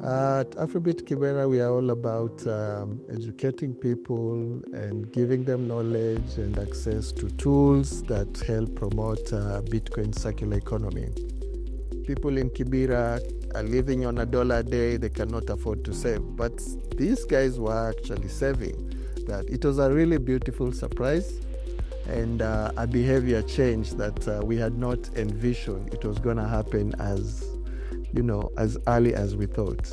At Afribit Kibera, we are all about educating people and giving them knowledge and access to tools that help promote Bitcoin circular economy. People in Kibera are living on $1 a day. They cannot afford to save, but these guys were actually saving. That it was a really beautiful surprise and a behavior change that we had not envisioned it was going to happen as early as we thought.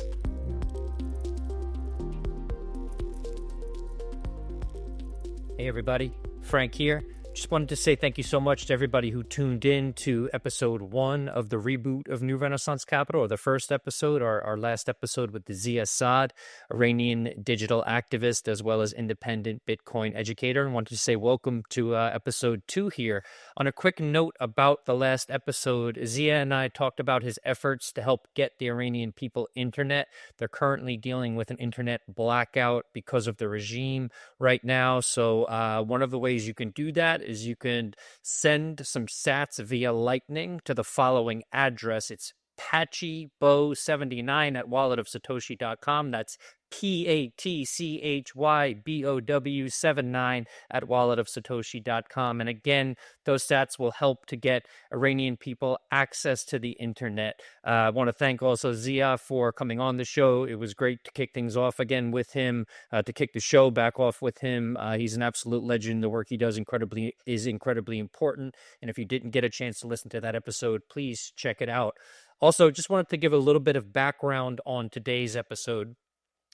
Hey everybody, Frank here. Just wanted to say thank you so much to everybody who tuned in to episode 1 of the reboot of New Renaissance Capital, or the first episode, our last episode with the Zia Saad, Iranian digital activist as well as independent Bitcoin educator. And wanted to say welcome to episode 2 here. On a quick note about the last episode, Zia and I talked about his efforts to help get the Iranian people internet. They're currently dealing with an internet blackout because of the regime right now. So one of the ways you can do that is you can send some sats via Lightning to the following address. It's patchybow79 at walletofsatoshi.com. That's PATCHYBOW79 at walletofsatoshi.com. And again, those stats will help to get Iranian people access to the internet. I want to thank also Zia for coming on the show. It was great to kick things off again with him, to kick the show back off with him. He's an absolute legend. The work he does is incredibly important. And if you didn't get a chance to listen to that episode, please check it out. Also, just wanted to give a little bit of background on today's episode.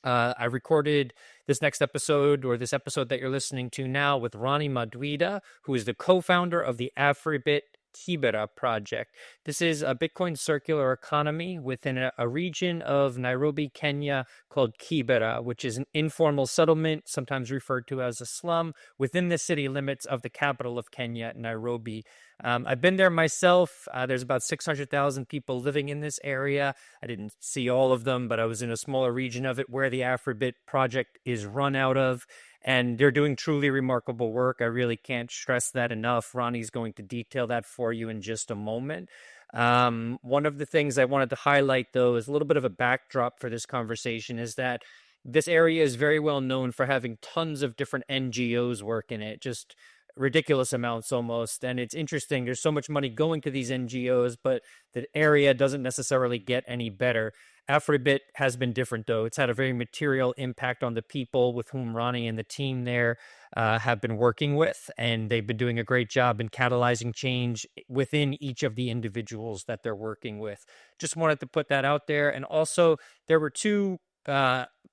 I recorded this episode that you're listening to now with Ronnie Mdawida, who is the co-founder of the Afribit Kibera project. This is a Bitcoin circular economy within a region of Nairobi, Kenya called Kibera, which is an informal settlement, sometimes referred to as a slum, within the city limits of the capital of Kenya, Nairobi. I've been there myself. There's about 600,000 people living in this area. I didn't see all of them, but I was in a smaller region of it where the Afribit project is run out of. And they're doing truly remarkable work. I really can't stress that enough. Ronnie's going to detail that for you in just a moment. One of the things I wanted to highlight, though, is a little bit of a backdrop for this conversation, is that this area is very well known for having tons of different NGOs work in it, just ridiculous amounts almost. And it's interesting. There's so much money going to these NGOs, but the area doesn't necessarily get any better. Afribit has been different, though. It's had a very material impact on the people with whom Ronnie and the team there have been working with, and they've been doing a great job in catalyzing change within each of the individuals that they're working with. Just wanted to put that out there. And also, there were two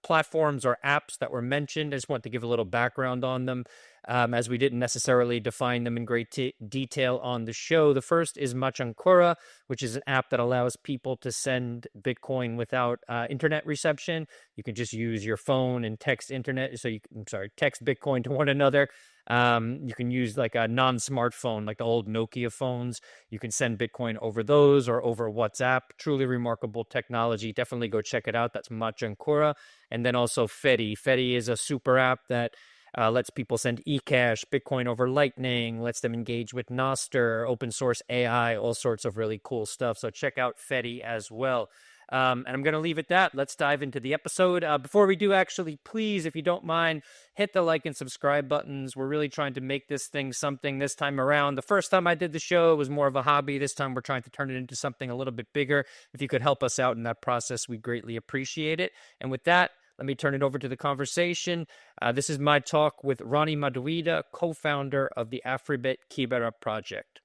platforms or apps that were mentioned. I just want to give a little background on them, as we didn't necessarily define them in great detail on the show. The first is Machankura, which is an app that allows people to send Bitcoin without internet reception. You can just use your phone and text text Bitcoin to one another. You can use like a non-smartphone, like the old Nokia phones. You can send Bitcoin over those or over WhatsApp. Truly remarkable technology. Definitely go check it out. That's Machankura. And then also Fedi. Fedi is a super app that lets people send eCash, Bitcoin over Lightning, lets them engage with Nostr, open source AI, all sorts of really cool stuff. So check out Fedi as well. And I'm going to leave it at that. Let's dive into the episode. Before we do, actually, please, if you don't mind, hit the like and subscribe buttons. We're really trying to make this thing something this time around. The first time I did the show, it was more of a hobby. This time we're trying to turn it into something a little bit bigger. If you could help us out in that process, we'd greatly appreciate it. And with that, let me turn it over to the conversation. This is my talk with Ronnie Mdawida, co-founder of the Afribit Kibera project.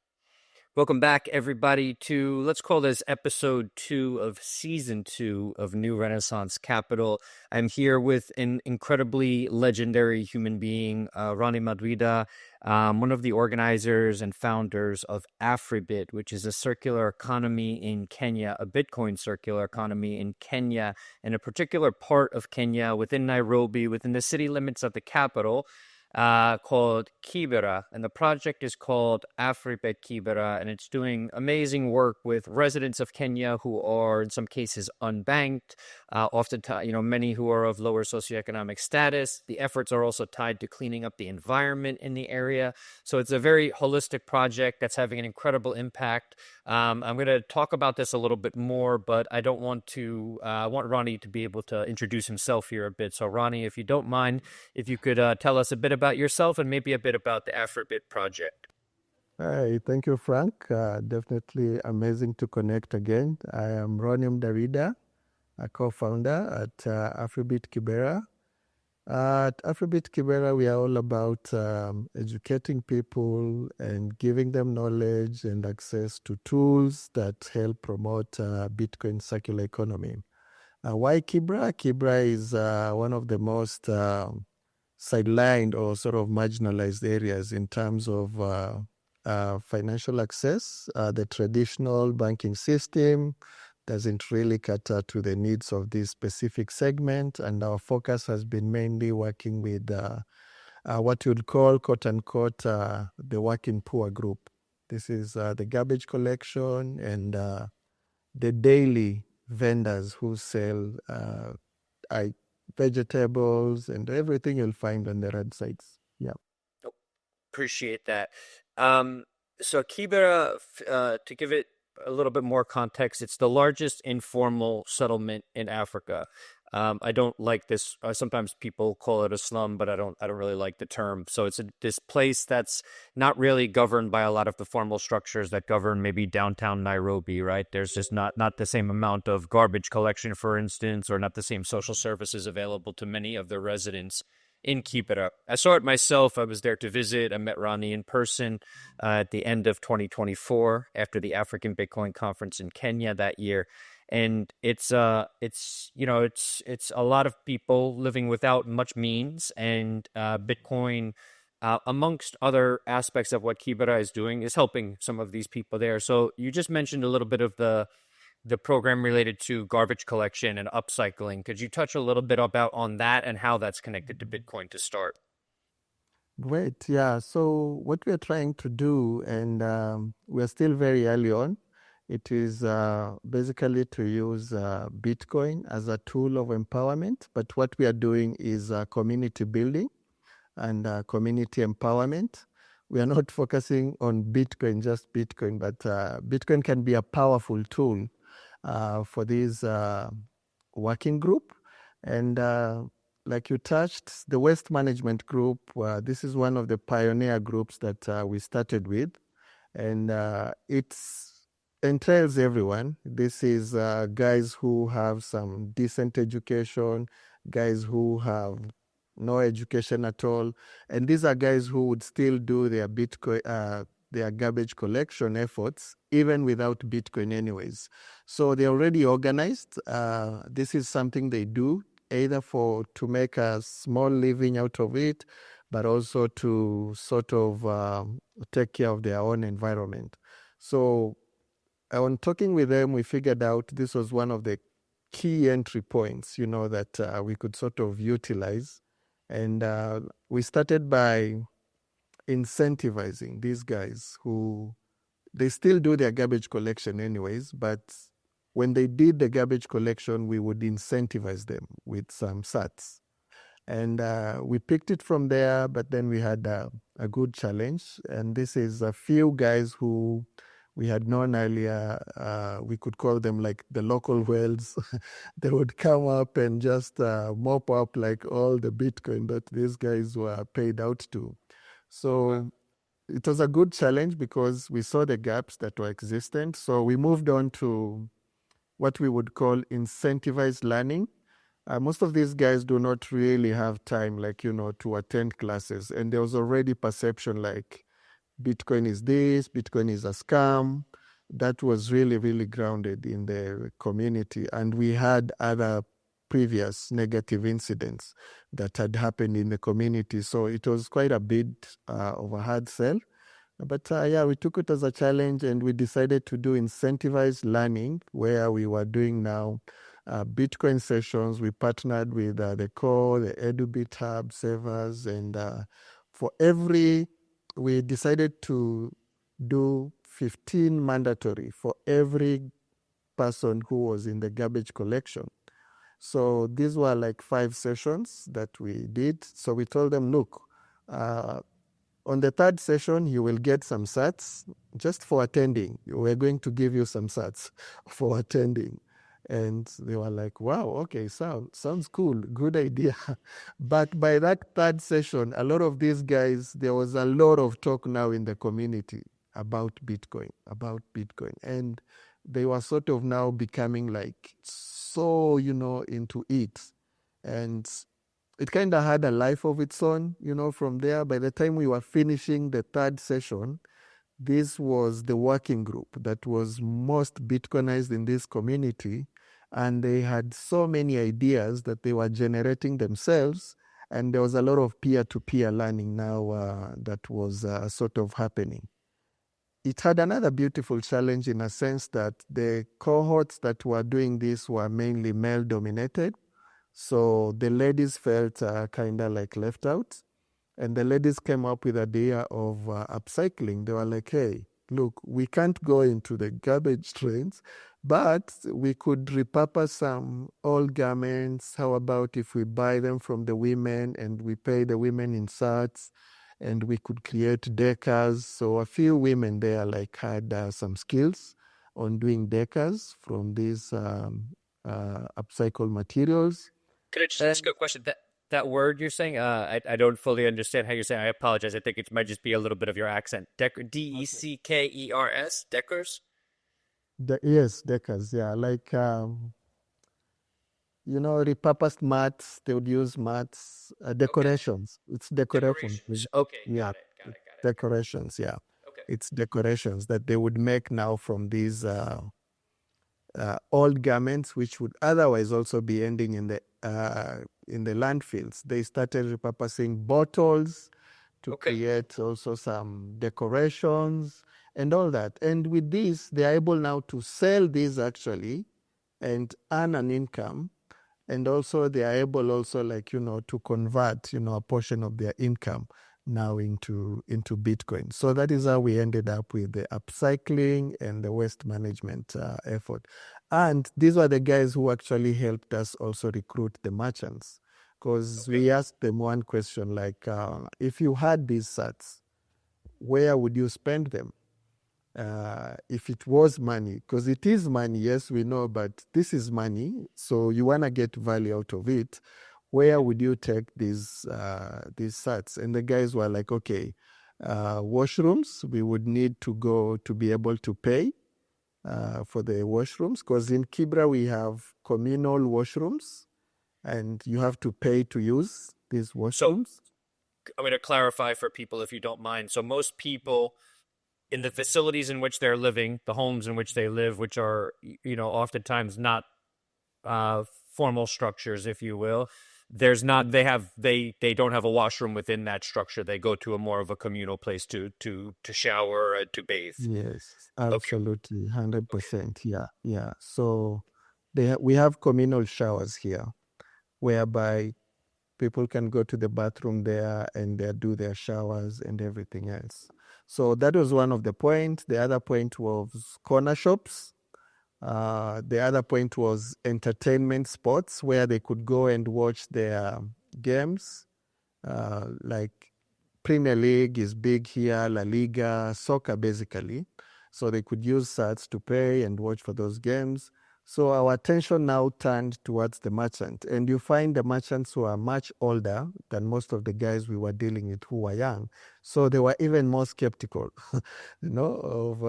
Welcome back, everybody, to, let's call this episode 2 of season 2 of New Renaissance Capital. I'm here with an incredibly legendary human being, Ronnie Mdawida, one of the organizers and founders of Afribit, which is a circular economy in Kenya, a Bitcoin circular economy in Kenya, in a particular part of Kenya within Nairobi, within the city limits of the capital. called Kibera, and the project is called Afribit Kibera, and it's doing amazing work with residents of Kenya who are, in some cases, unbanked, oftentimes, many who are of lower socioeconomic status. The efforts are also tied to cleaning up the environment in the area. So it's a very holistic project that's having an incredible impact. I'm going to talk about this a little bit more, but I don't want to, I want Ronnie to be able to introduce himself here a bit. So Ronnie, if you don't mind, if you could tell us a bit about yourself and maybe a bit about the Afribit project. Hi, thank you, Frank. Definitely amazing to connect again. I am Ronnie Mdawida, a co-founder at Afribit Kibera. At Afribit Kibera, we are all about educating people and giving them knowledge and access to tools that help promote Bitcoin circular economy. Why Kibera? Kibera is one of the most sidelined or sort of marginalized areas in terms of financial access. The traditional banking system doesn't really cater to the needs of this specific segment, and our focus has been mainly working with what you'd call, quote unquote, the working poor group. This is the garbage collection and the daily vendors who sell vegetables and everything you'll find on the roadsides. Yeah. Appreciate that. So Kibera, to give it a little bit more context, it's the largest informal settlement in Africa. I don't like this. Sometimes people call it a slum, but I don't really like the term. So it's this place that's not really governed by a lot of the formal structures that govern maybe downtown Nairobi, right? There's just not the same amount of garbage collection, for instance, or not the same social services available to many of the residents in Kibera. I saw it myself. I was there to visit. I met Ronnie in person at the end of 2024 after the African Bitcoin conference in Kenya that year. And it's a lot of people living without much means, and Bitcoin, amongst other aspects of what Kibera is doing, is helping some of these people there. So you just mentioned a little bit of the program related to garbage collection and upcycling. Could you touch a little bit about on that and how that's connected to Bitcoin to start? Great. Yeah. So what we are trying to do, and we're still very early on, it is basically to use Bitcoin as a tool of empowerment. But what we are doing is community building and community empowerment. We are not focusing on Bitcoin, just Bitcoin, but Bitcoin can be a powerful tool for this working group. And like you touched, the waste management group, this is one of the pioneer groups that we started with. And it entails everyone. This is guys who have some decent education, guys who have no education at all. And these are guys who would still do their Bitcoin, their garbage collection efforts, even without Bitcoin anyways. So they're already organized. This is something they do either to make a small living out of it, but also to sort of take care of their own environment. So on talking with them, we figured out this was one of the key entry points, that we could sort of utilize. And we started by incentivizing these guys who, they still do their garbage collection anyways, but when they did the garbage collection, we would incentivize them with some sats. And we picked it from there, but then we had a good challenge. And this is a few guys who we had known earlier. We could call them like the local whales. They would come up and just mop up like all the Bitcoin that these guys were paid out to. So it was a good challenge because we saw the gaps that were existent. So we moved on to what we would call incentivized learning. Most of these guys do not really have time, to attend classes. And there was already perception like Bitcoin is this, Bitcoin is a scam. That was really, really grounded in the community. And we had other previous negative incidents that had happened in the community. So it was quite a bit of a hard sell. But we took it as a challenge, and we decided to do incentivized learning, where we were doing now Bitcoin sessions. We partnered with the core, the EduBit Hub servers, and we decided to do 15 mandatory for every person who was in the garbage collection. So these were like 5 sessions that we did. So we told them, look, on the 3rd session, you will get some sats just for attending. We're going to give you some sats for attending. And they were like, wow, okay, sounds cool, good idea. But by that 3rd session, a lot of these guys, there was a lot of talk now in the community about Bitcoin. And they were sort of now becoming like so, into it. And it kind of had a life of its own, from there. By the time we were finishing the 3rd session, this was the working group that was most Bitcoinized in this community. And they had so many ideas that they were generating themselves. And there was a lot of peer-to-peer learning now that was sort of happening. It had another beautiful challenge in a sense that the cohorts that were doing this were mainly male-dominated. So the ladies felt kind of like left out. And the ladies came up with the idea of upcycling. They were like, hey, look, we can't go into the garbage trains, but we could repurpose some old garments. How about if we buy them from the women and we pay the women in sats, and we could create decors. So a few women there like had some skills on doing decors from these upcycled materials. Could I just ask a question? That word you're saying, I don't fully understand how you're saying. I apologize. I think it might just be a little bit of your accent. Deckers, Deckers? Yes, decors, yeah. Like, repurposed mats, they would use mats, decorations. It's decorations. Okay, Yeah, got it. decorations, yeah. Okay. It's decorations that they would make now from these old garments, which would otherwise also be ending in the landfills. They started repurposing bottles to create also some decorations and all that. And with this, they are able now to sell these actually and earn an income. And also they are able also to convert, a portion of their income now into Bitcoin. So that is how we ended up with the upcycling and the waste management effort. And these were the guys who actually helped us also recruit the merchants, because we asked them one question like, if you had these sats, where would you spend them? If it was money, because it is money, yes, we know, but this is money, so you want to get value out of it. Where would you take these sats? And the guys were like, okay, washrooms, we would need to go to be able to pay for the washrooms, because in Kibera we have communal washrooms, and you have to pay to use these washrooms. So I'm going to clarify for people, if you don't mind. So most people in the facilities in which they're living, the homes in which they live, which are, oftentimes not formal structures, if you will, they don't have a washroom within that structure. They go to a more of a communal place to shower and to bathe. Yes, absolutely, 100%. Yeah. So we have communal showers here, whereby people can go to the bathroom there and they do their showers and everything else. So that was one of the points. The other point was corner shops. The other point was entertainment spots where they could go and watch their games. Like Premier League is big here, La Liga, soccer basically. So they could use sats to pay and watch for those games. So our attention now turned towards the merchant. And you find the merchants who are much older than most of the guys we were dealing with who were young. So they were even more skeptical, of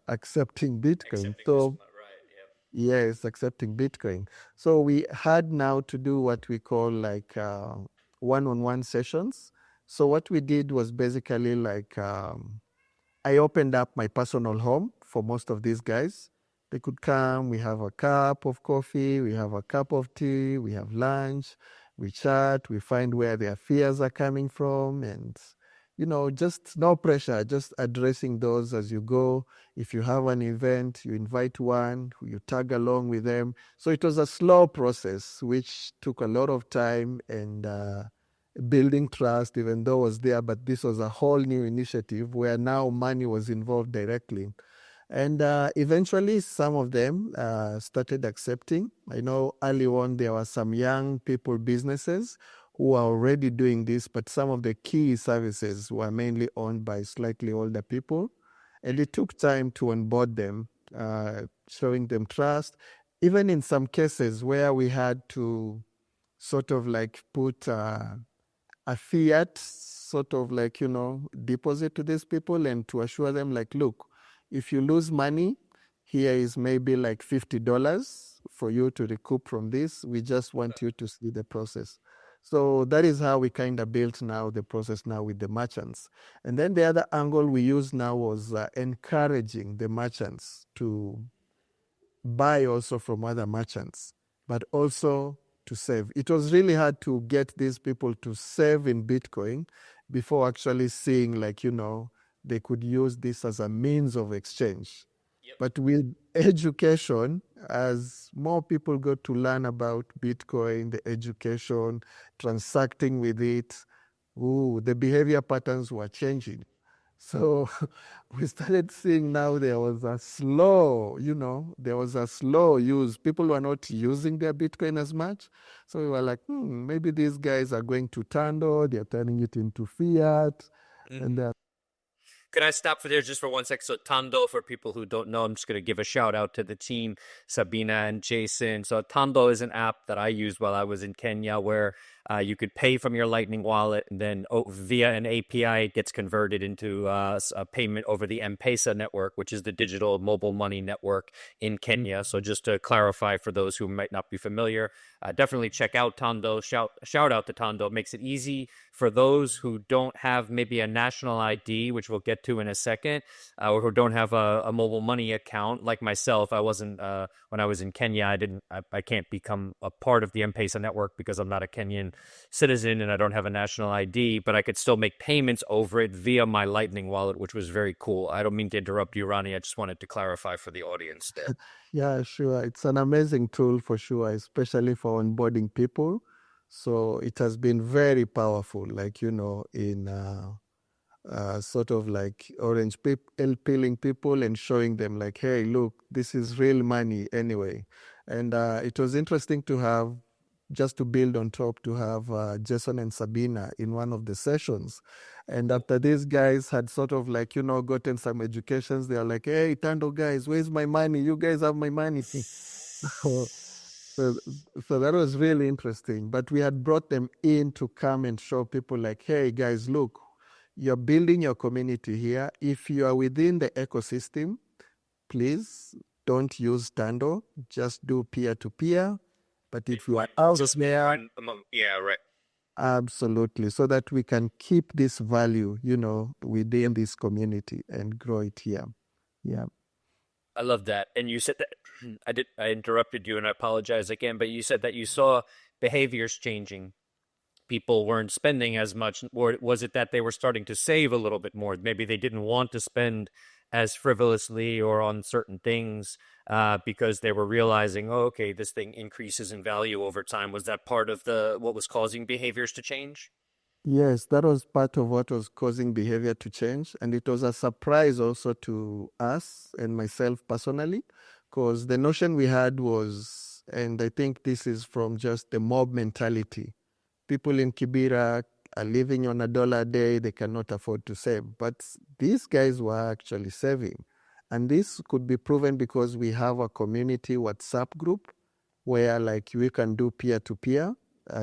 accepting Bitcoin. Yes, accepting Bitcoin. So we had now to do what we call like one-on-one sessions. So what we did was basically like I opened up my personal home for most of these guys. They could come, we have a cup of coffee, we have a cup of tea, we have lunch, we chat, we find where their fears are coming from, and just no pressure, just addressing those as you go. If you have an event, you invite one, you tag along with them. So it was a slow process, which took a lot of time, and building trust, even though it was there, but this was a whole new initiative where now money was involved directly. And eventually, some of them started accepting. I know early on there were some young people, businesses who are already doing this, but some of the key services were mainly owned by slightly older people. And it took time to onboard them, showing them trust. Even in some cases where we had to sort of like put a fiat sort of like, deposit to these people and to assure them like, look, if you lose money, here is maybe like $50 for you to recoup from this. We just want you to see the process. So that is how we kind of built now the process now with the merchants. And then the other angle we used now was encouraging the merchants to buy also from other merchants, but also to save. It was really hard to get these people to save in Bitcoin before actually seeing like, they could use this as a means of exchange. Yep. But with education, as more people got to learn about Bitcoin, the education, transacting with it, the behavior patterns were changing. So we started seeing now there was a slow use. People were not using their Bitcoin as much. So we were like, maybe these guys are going to Tando, they're turning it into fiat. And they're Can I stop for there just for 1 sec? So Tando, for people who don't know, I'm just going to give a shout out to the team, Sabina and Jason. So Tando is an app that I used while I was in Kenya where you could pay from your Lightning wallet, and then via an API, it gets converted into a payment over the M-PESA network, which is the digital mobile money network in Kenya. So just to clarify for those who might not be familiar, definitely check out Tando. Shout out to Tando. It makes it easy for those who don't have maybe a national ID, which we'll get to in a second, or who don't have a mobile money account. Like myself, I wasn't when I was in Kenya. I can't become a part of the M-PESA network because I'm not a Kenyan citizen and I don't have a national ID, but I could still make payments over it via my Lightning wallet, which was very cool. I don't mean to interrupt you, Ronnie. I just wanted to clarify for the audience there. Yeah, sure. It's an amazing tool for sure, especially for onboarding people. So it has been very powerful, like, in sort of like orange peeling people and showing them like, hey, look, this is real money anyway. And it was interesting to have, just to build on top, to have Jason and Sabina in one of the sessions. And after these guys had sort of like, gotten some educations, they are like, hey, Tando guys, where's my money? You guys have my money. So that was really interesting. But we had brought them in to come and show people like, hey, guys, look, you're building your community here. If you are within the ecosystem, please don't use Tando. Just do peer-to-peer. But if you are out there, yeah, right. Absolutely, so that we can keep this value, within this community and grow it here. Yeah. I love that. And you said that I interrupted you and I apologize again, but you said that you saw behaviors changing. People weren't spending as much, or was it that they were starting to save a little bit more? Maybe they didn't want to spend as frivolously or on certain things because they were realizing, oh, okay, this thing increases in value over time. Was that part of what was causing behaviors to change? Yes, that was part of what was causing behavior to change. And it was a surprise also to us and myself personally, because the notion we had was, and I think this is from just the mob mentality. People in Kibera are living on $1 a day, they cannot afford to save. But these guys were actually saving. And this could be proven because we have a community WhatsApp group where like we can do peer-to-peer.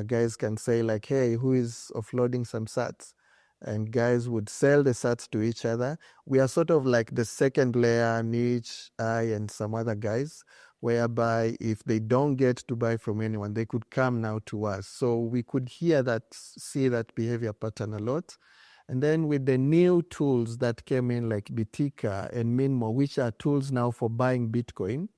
Guys can say like, hey, who is offloading some sats? And guys would sell the sats to each other. We are sort of like the second layer, Niche, I, and some other guys, whereby if they don't get to buy from anyone, they could come now to us. So we could see that behavior pattern a lot. And then with the new tools that came in like Bitika and Minmo, which are tools now for buying Bitcoin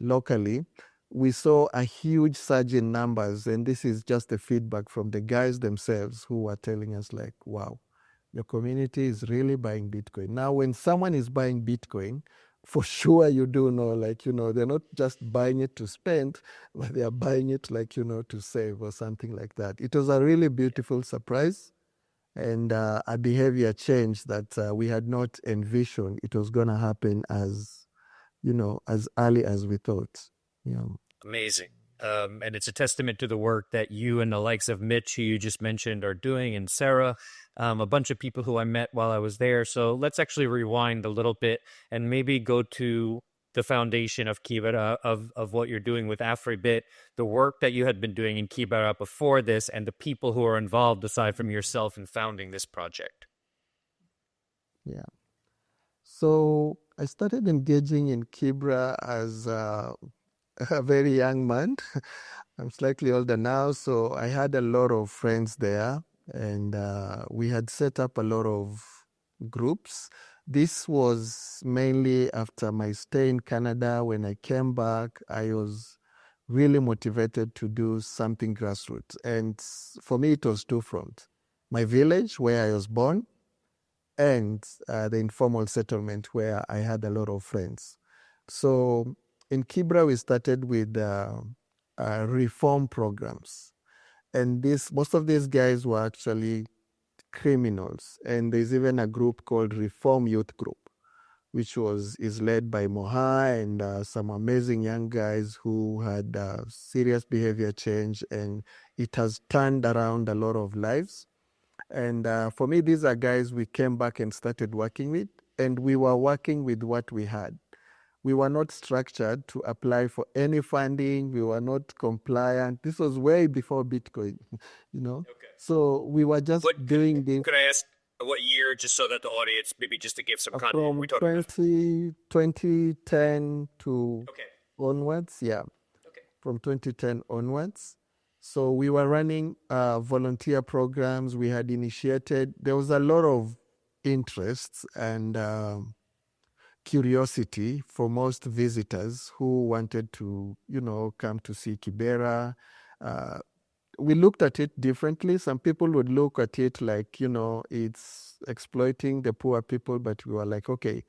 locally, we saw a huge surge in numbers. And this is just the feedback from the guys themselves who were telling us like, wow, your community is really buying Bitcoin. Now, when someone is buying Bitcoin, for sure you do know, like, they're not just buying it to spend, but they are buying it, like, to save or something like that. It was a really beautiful surprise and a behavior change that we had not envisioned it was going to happen as early as we thought. Yeah. Amazing. And it's a testament to the work that you and the likes of Mitch, who you just mentioned, are doing, and Sarah, a bunch of people who I met while I was there. So let's actually rewind a little bit and maybe go to the foundation of Kibera, of what you're doing with Afribit, the work that you had been doing in Kibera before this, and the people who are involved aside from yourself in founding this project. Yeah. So I started engaging in Kibera as a very young man. I'm slightly older now, so I had a lot of friends there, and we had set up a lot of groups. This was mainly after my stay in Canada. When I came back, I was really motivated to do something grassroots. And for me, it was two fronts. My village, where I was born, and the informal settlement, where I had a lot of friends. So in Kibera, we started with reform programs. And most of these guys were actually criminals. And there's even a group called Reform Youth Group, which is led by Moha and some amazing young guys who had serious behavior change, and it has turned around a lot of lives. And for me, these are guys we came back and started working with, and we were working with what we had. We were not structured to apply for any funding. We were not compliant. This was way before Bitcoin, Okay. So we were just doing this. Could I ask what year, just so that the audience, maybe just to give some context? From 2010 to onwards, yeah. Okay. From 2010 onwards. So we were running volunteer programs. We had initiated, there was a lot of interest and curiosity for most visitors who wanted to, come to see Kibera. We looked at it differently. Some people would look at it like, it's exploiting the poor people, but we were like, okay,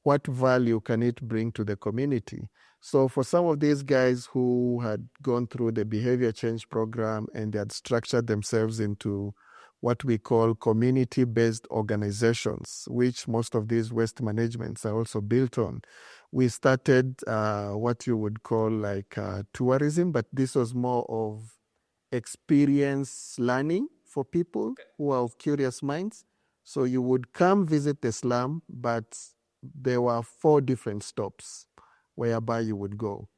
what value can it bring to the community? So for some of these guys who had gone through the behavior change program and they had structured themselves into what we call community-based organizations, which most of these waste managements are also built on, we started what you would call like tourism, but this was more of experience learning for people who are of curious minds. So you would come visit the slum, but there were 4 different stops whereby you would go.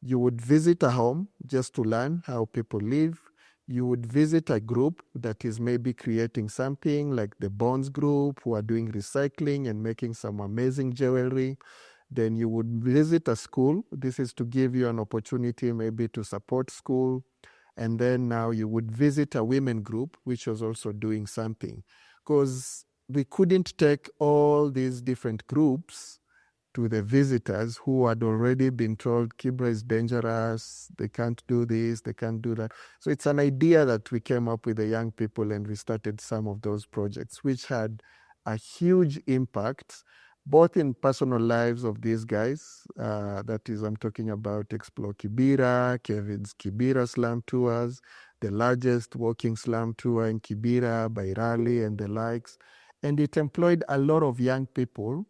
You would visit a home just to learn how people live. You would visit a group that is maybe creating something like the Bonds group, who are doing recycling and making some amazing jewelry. Then you would visit a school. This is to give you an opportunity maybe to support school. And then now you would visit a women group, which was also doing something. Because we couldn't take all these different groups to the visitors who had already been told Kibera is dangerous, they can't do this, they can't do that. So it's an idea that we came up with the young people, and we started some of those projects, which had a huge impact, both in personal lives of these guys. That is, I'm talking about Explore Kibera, Kevin's Kibera Slum Tours, the largest walking slum tour in Kibera by Raleigh and the likes. And it employed a lot of young people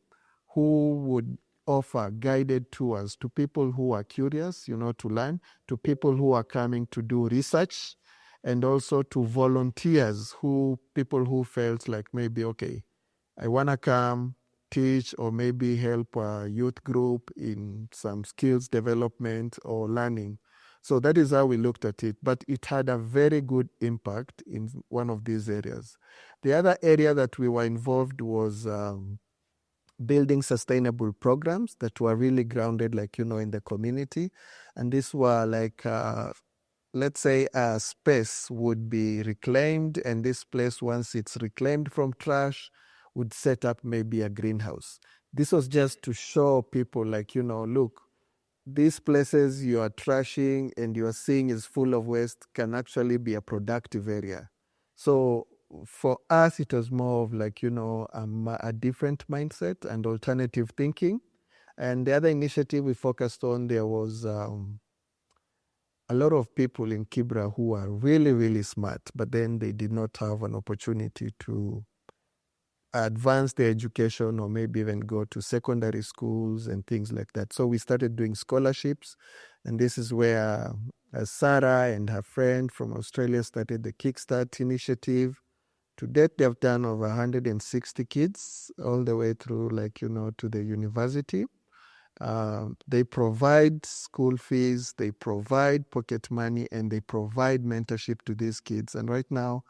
who would offer guided tours to people who are curious, to learn, to people who are coming to do research, and also to volunteers, people who felt like maybe, okay, I want to come teach or maybe help a youth group in some skills development or learning. So that is how we looked at it, but it had a very good impact in one of these areas. The other area that we were involved was building sustainable programs that were really grounded, like, in the community. And these were like, let's say a space would be reclaimed, and this place, once it's reclaimed from trash, would set up maybe a greenhouse. This was just to show people, like, look, these places you are trashing and you are seeing is full of waste can actually be a productive area. So for us, it was more of like, a different mindset and alternative thinking. And the other initiative we focused on, there was a lot of people in Kibera who are really, really smart, but then they did not have an opportunity to advance their education or maybe even go to secondary schools and things like that. So we started doing scholarships, and this is where Sarah and her friend from Australia started the Kickstart initiative. To date, they've done over 160 kids all the way through, to the university. They provide school fees, they provide pocket money, and they provide mentorship to these kids. And right now,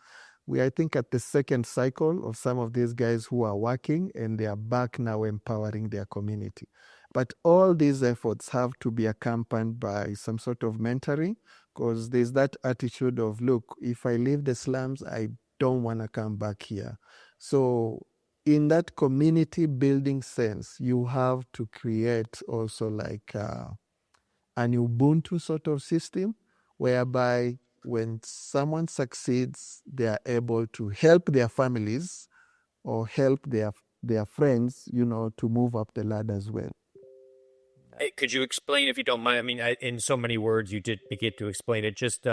we are, I think, at the second cycle of some of these guys who are working, and they are back now empowering their community. But all these efforts have to be accompanied by some sort of mentoring, because there's that attitude of, look, if I leave the slums, I don't want to come back here. So in that community building sense, you have to create also an Ubuntu sort of system whereby when someone succeeds, they are able to help their families or help their friends, to move up the ladder as well. Could you explain, if you don't mind? I mean, in so many words, you did get to explain it. Just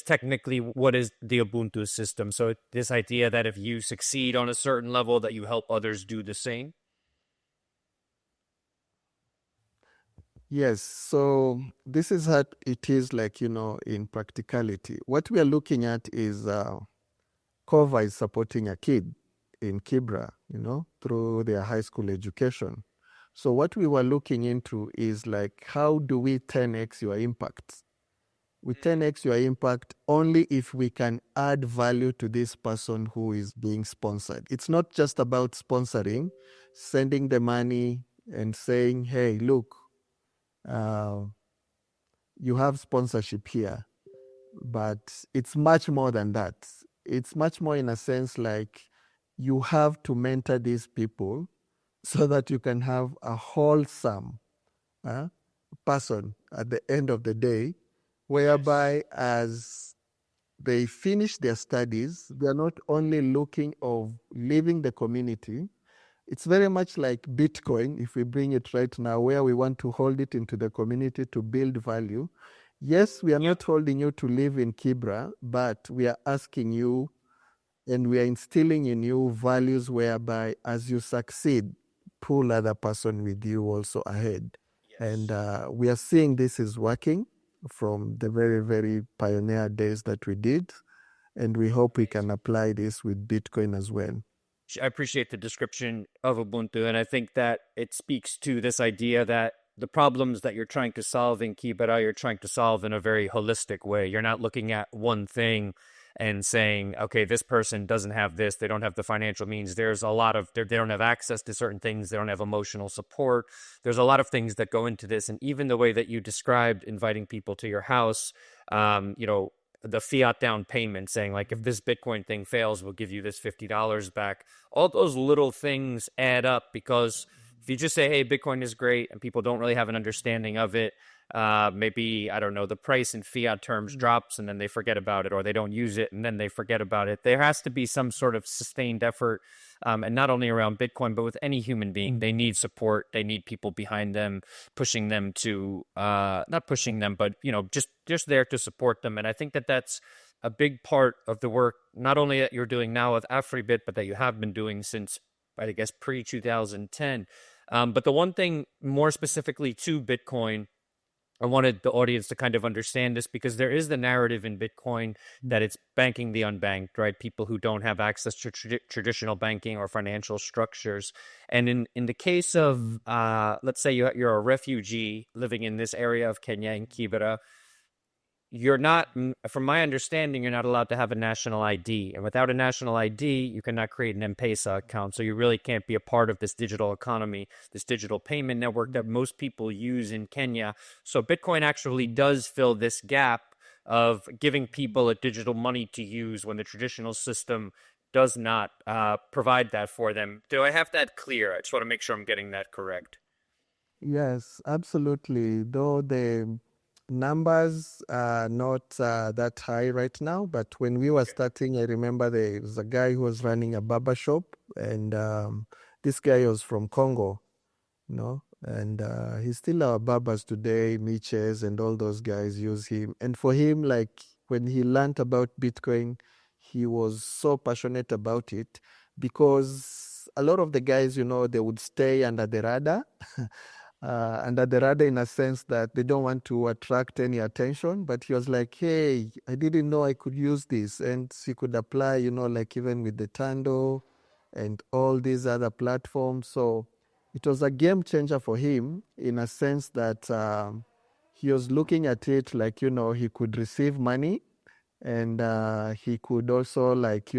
technically, what is the Ubuntu system? So this idea that if you succeed on a certain level, that you help others do the same. Yes, so this is how it is in practicality. What we are looking at is Corva is supporting a kid in Kibera, through their high school education. So what we were looking into is how do we 10x your impact? We 10x your impact only if we can add value to this person who is being sponsored. It's not just about sponsoring, sending the money and saying, hey, look, you have sponsorship here, but it's much more than that. It's much more in a sense you have to mentor these people so that you can have a wholesome person at the end of the day, whereby as they finish their studies, they are not only looking of leaving the community. It's very much like Bitcoin, if we bring it right now, where we want to hold it into the community to build value. Yes, we are not holding you to live in Kibera, but we are asking you and we are instilling in you values whereby as you succeed, pull other person with you also ahead. Yes. And we are seeing this is working from the very, very pioneer days that we did. And we hope we can apply this with Bitcoin as well. I appreciate the description of Ubuntu, and I think that it speaks to this idea that the problems that you're trying to solve in Kibera, you're trying to solve in a very holistic way. You're not looking at one thing and saying, okay, this person doesn't have this, they don't have the financial means. There's a lot of, they don't have access to certain things, they don't have emotional support. There's a lot of things that go into this, and even the way that you described inviting people to your house, the fiat down payment, saying if this Bitcoin thing fails, we'll give you this $50 back. All those little things add up, because if you just say, hey, Bitcoin is great, and people don't really have an understanding of it, maybe, I don't know, the price in fiat terms drops and then they forget about it, or they don't use it and then they forget about it. There has to be some sort of sustained effort, and not only around Bitcoin, but with any human being. They need support. They need people behind them, pushing them to, not pushing them, but, just there to support them. And I think that that's a big part of the work, not only that you're doing now with Afribit, but that you have been doing since, I guess, pre-2010. But the one thing more specifically to Bitcoin, I wanted the audience to kind of understand this, because there is the narrative in Bitcoin that it's banking the unbanked, right? People who don't have access to traditional banking or financial structures. And in the case of, let's say you're a refugee living in this area of Kenya, in Kibera, you're not, from my understanding, you're not allowed to have a national ID. And without a national ID, you cannot create an M-PESA account. So you really can't be a part of this digital economy, this digital payment network that most people use in Kenya. So Bitcoin actually does fill this gap of giving people a digital money to use when the traditional system does not provide that for them. Do I have that clear? I just want to make sure I'm getting that correct. Yes, absolutely. Though the numbers are not that high right now, but when we were starting, I remember there was a guy who was running a barber shop, and this guy was from Congo, And he's still our barbers today. Miches and all those guys use him. And for him, like when he learned about Bitcoin, he was so passionate about it because a lot of the guys, they would stay under the radar. Under the radar in a sense that they don't want to attract any attention. But he was like, hey, I didn't know I could use this. And he could apply, like even with the Tando and all these other platforms. So it was a game changer for him in a sense that he was looking at it like, he could receive money and he could also like,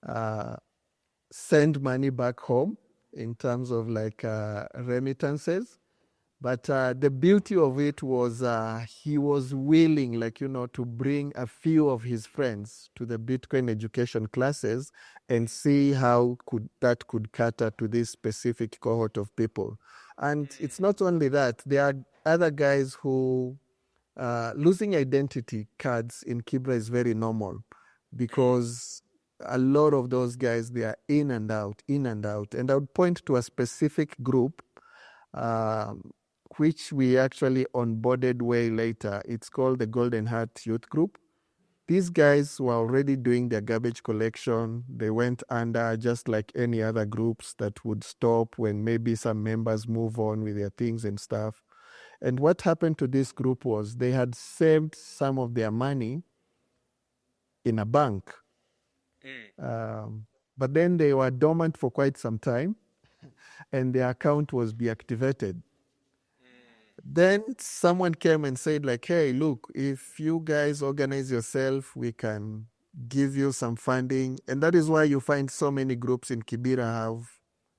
uh, send money back home in terms of like remittances. But the beauty of it was he was willing, like, to bring a few of his friends to the Bitcoin education classes and see how that could cater to this specific cohort of people. And it's not only that, there are other guys who losing identity cards in Kibera is very normal because a lot of those guys, they are in and out, in and out. And I would point to a specific group which we actually onboarded way later. It's called the Golden Heart Youth Group. These guys were already doing their garbage collection. They went under just like any other groups that would stop when maybe some members move on with their things and stuff. And what happened to this group was they had saved some of their money in a bank. But then they were dormant for quite some time and their account was deactivated. Then someone came and said like, hey, look, if you guys organize yourself, we can give you some funding. And that is why you find so many groups in Kibera have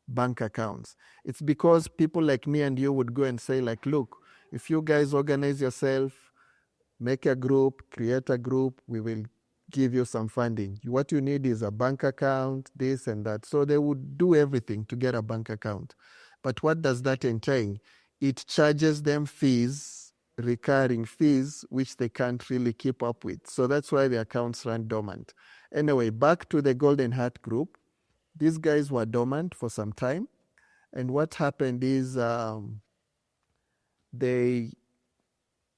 bank accounts. It's because people like me and you would go and say like, look, if you guys organize yourself, make a group, create a group, we will give you some funding. What you need is a bank account, this and that. So they would do everything to get a bank account. But what does that entail? It charges them fees, recurring fees, which they can't really keep up with. So that's why the accounts run dormant. Anyway, back to the Golden Heart Group. These guys were dormant for some time. And what happened is they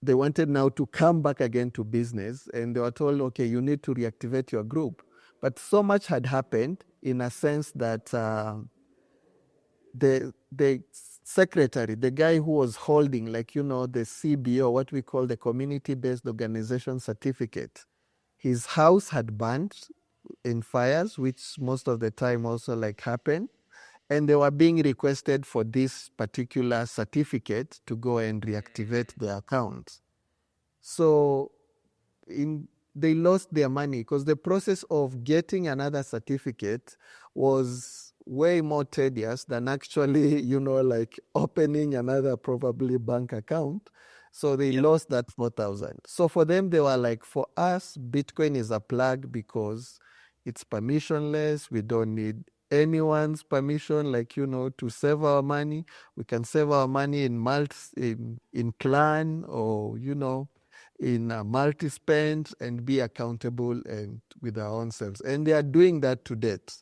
wanted now to come back again to business, and they were told, okay, you need to reactivate your group. But so much had happened in a sense that the secretary, the guy who was holding, like, the CBO, what we call the community-based organization certificate, his house had burned in fires, which most of the time also like happen. And they were being requested for this particular certificate to go and reactivate their accounts. So they lost their money because the process of getting another certificate was way more tedious than actually, like opening another probably bank account. So they lost that 4,000. So for them, they were like, for us, Bitcoin is a plug because it's permissionless. We don't need anyone's permission, like, to save our money. We can save our money in clan or, in multi-spend and be accountable and with our own selves. And they are doing that to date.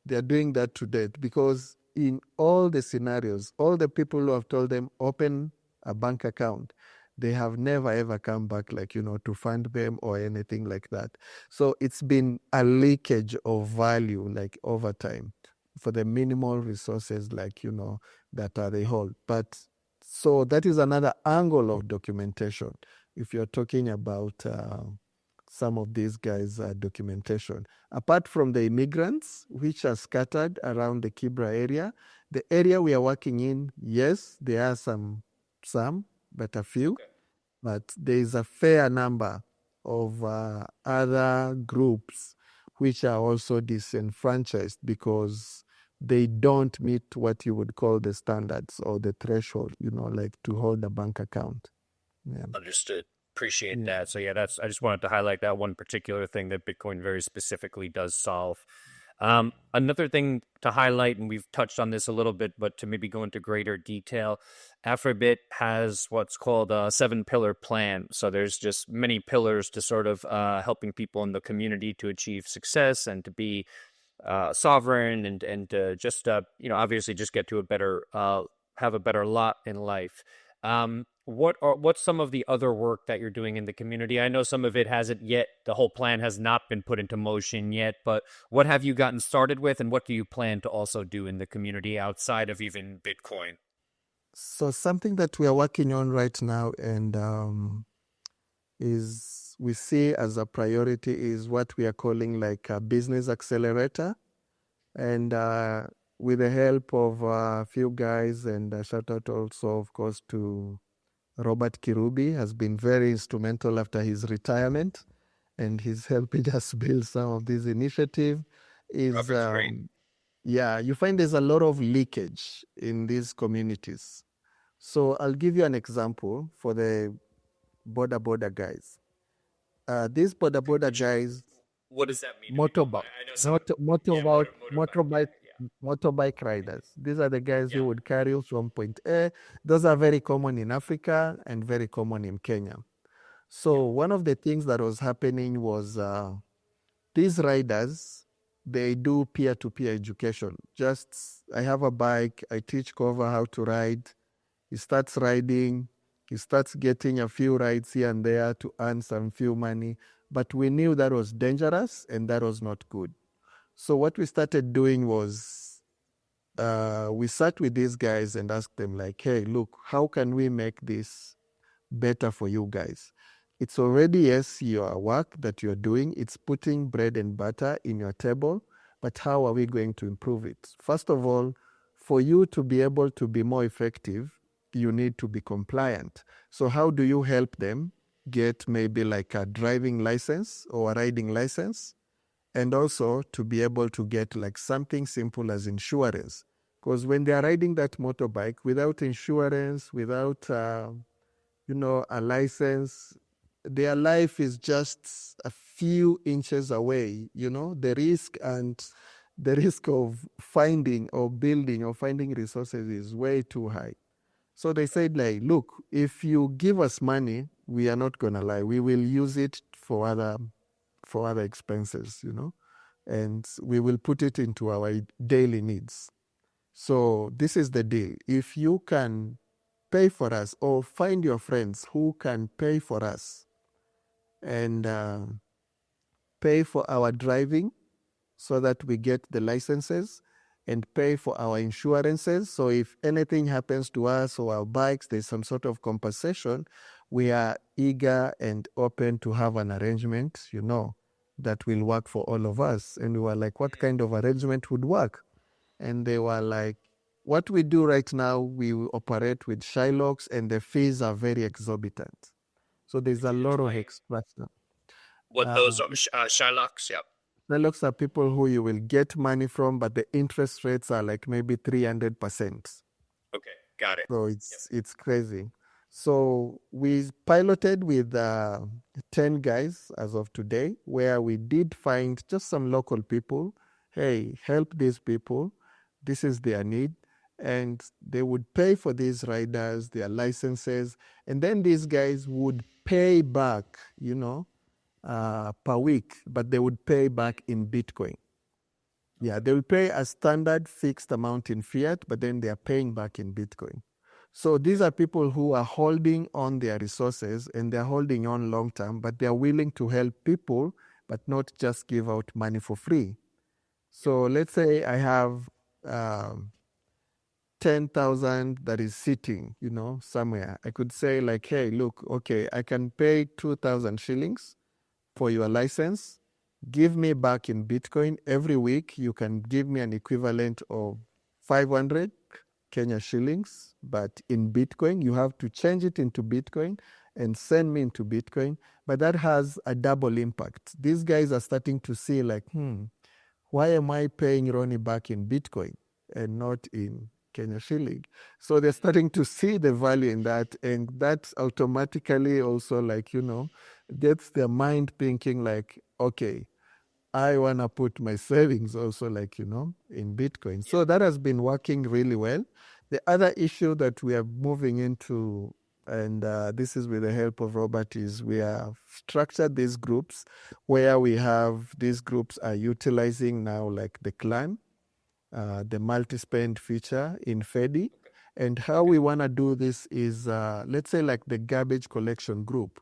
They are doing that to date because in all the scenarios, all the people who have told them open a bank account, they have never ever come back, like, to fund them or anything like that. So it's been a leakage of value, like over time for the minimal resources, like, that they hold. But so that is another angle of documentation. If you're talking about some of these guys' documentation. Apart from the immigrants, which are scattered around the Kibera area, the area we are working in, yes, there are some, but a few. Okay. But there is a fair number of other groups which are also disenfranchised because they don't meet what you would call the standards or the threshold, like to hold a bank account. Yeah. Understood. Appreciate that. So yeah, I just wanted to highlight that one particular thing that Bitcoin very specifically does solve. Another thing to highlight, and we've touched on this a little bit, but to maybe go into greater detail, Afribit has what's called a 7-pillar plan. So there's just many pillars to sort of helping people in the community to achieve success and to be sovereign and just obviously just get to a better have a better lot in life. What's some of the other work that you're doing in the community? I know some of it hasn't yet, the whole plan has not been put into motion yet, but what have you gotten started with, and what do you plan to also do in the community outside of even Bitcoin? So something that we are working on right now and is we see as a priority is what we are calling like a business accelerator. And with the help of a few guys, and a shout out also, of course, to Robert Kirubi, has been very instrumental after his retirement, and he's helping us build some of these initiatives. Is yeah, you find there's a lot of leakage in these communities. So I'll give you an example for the border guys. These border guys, What does that mean? motorbike, I know some. motorbike, motorbike riders. These are the guys who would carry you from point A. Those are very common in Africa and very common in Kenya. So one of the things that was happening was these riders, they do peer-to-peer education. Just, I have a bike, I teach Corva how to ride. He starts riding, he starts getting a few rides here and there to earn some few money. But we knew that was dangerous and that was not good. So what we started doing was we sat with these guys and asked them like, hey, look, how can we make this better for you guys? It's already, yes, your work that you're doing, it's putting bread and butter in your table, but how are we going to improve it? First of all, for you to be able to be more effective, you need to be compliant. So how do you help them get maybe like a driving license or a riding license? And also to be able to get like something simple as insurance. Because when they are riding that motorbike without insurance, without a license, their life is just a few inches away. The risk of finding or building or finding resources is way too high. So they said, like, look, if you give us money, we are not gonna lie, we will use it for other expenses, and we will put it into our daily needs. So this is the deal. If you can pay for us, or find your friends who can pay for us and pay for our driving so that we get the licenses, and pay for our insurances. So if anything happens to us or our bikes, there's some sort of compensation, we are eager and open to have an arrangement, that will work for all of us. And we were like, what kind of arrangement would work? And they were like, what we do right now, we operate with Shylocks, and the fees are very exorbitant. So there's a lot of extraction. What those are, Shylocks? Yep. Shylocks are people who you will get money from, but the interest rates are like maybe 300%. Okay, got it. So it's crazy. So we piloted with 10 guys as of today, where we did find just some local people. Hey, help these people. This is their need. And they would pay for these riders, their licenses. And then these guys would pay back, per week, but they would pay back in Bitcoin. Yeah, they will pay a standard fixed amount in fiat, but then they are paying back in Bitcoin. So these are people who are holding on their resources, and they're holding on long term, but they're willing to help people, but not just give out money for free. So let's say I have 10,000 that is sitting, somewhere. I could say like, hey, look, okay, I can pay 2,000 shillings for your license. Give me back in Bitcoin. Every week, you can give me an equivalent of 500 Kenya shillings, but in Bitcoin. You have to change it into Bitcoin and send me into Bitcoin. But that has a double impact. These guys are starting to see like, why am I paying Ronnie back in Bitcoin and not in Kenya shilling? So they're starting to see the value in that, and that automatically also gets their mind thinking like, okay, I want to put my savings also in Bitcoin. So that has been working really well. The other issue that we are moving into, and this is with the help of Robert, is we have structured these groups where these groups are utilizing now like the clan, the multi-spend feature in Fedi. And how we want to do this is, let's say, like the garbage collection group.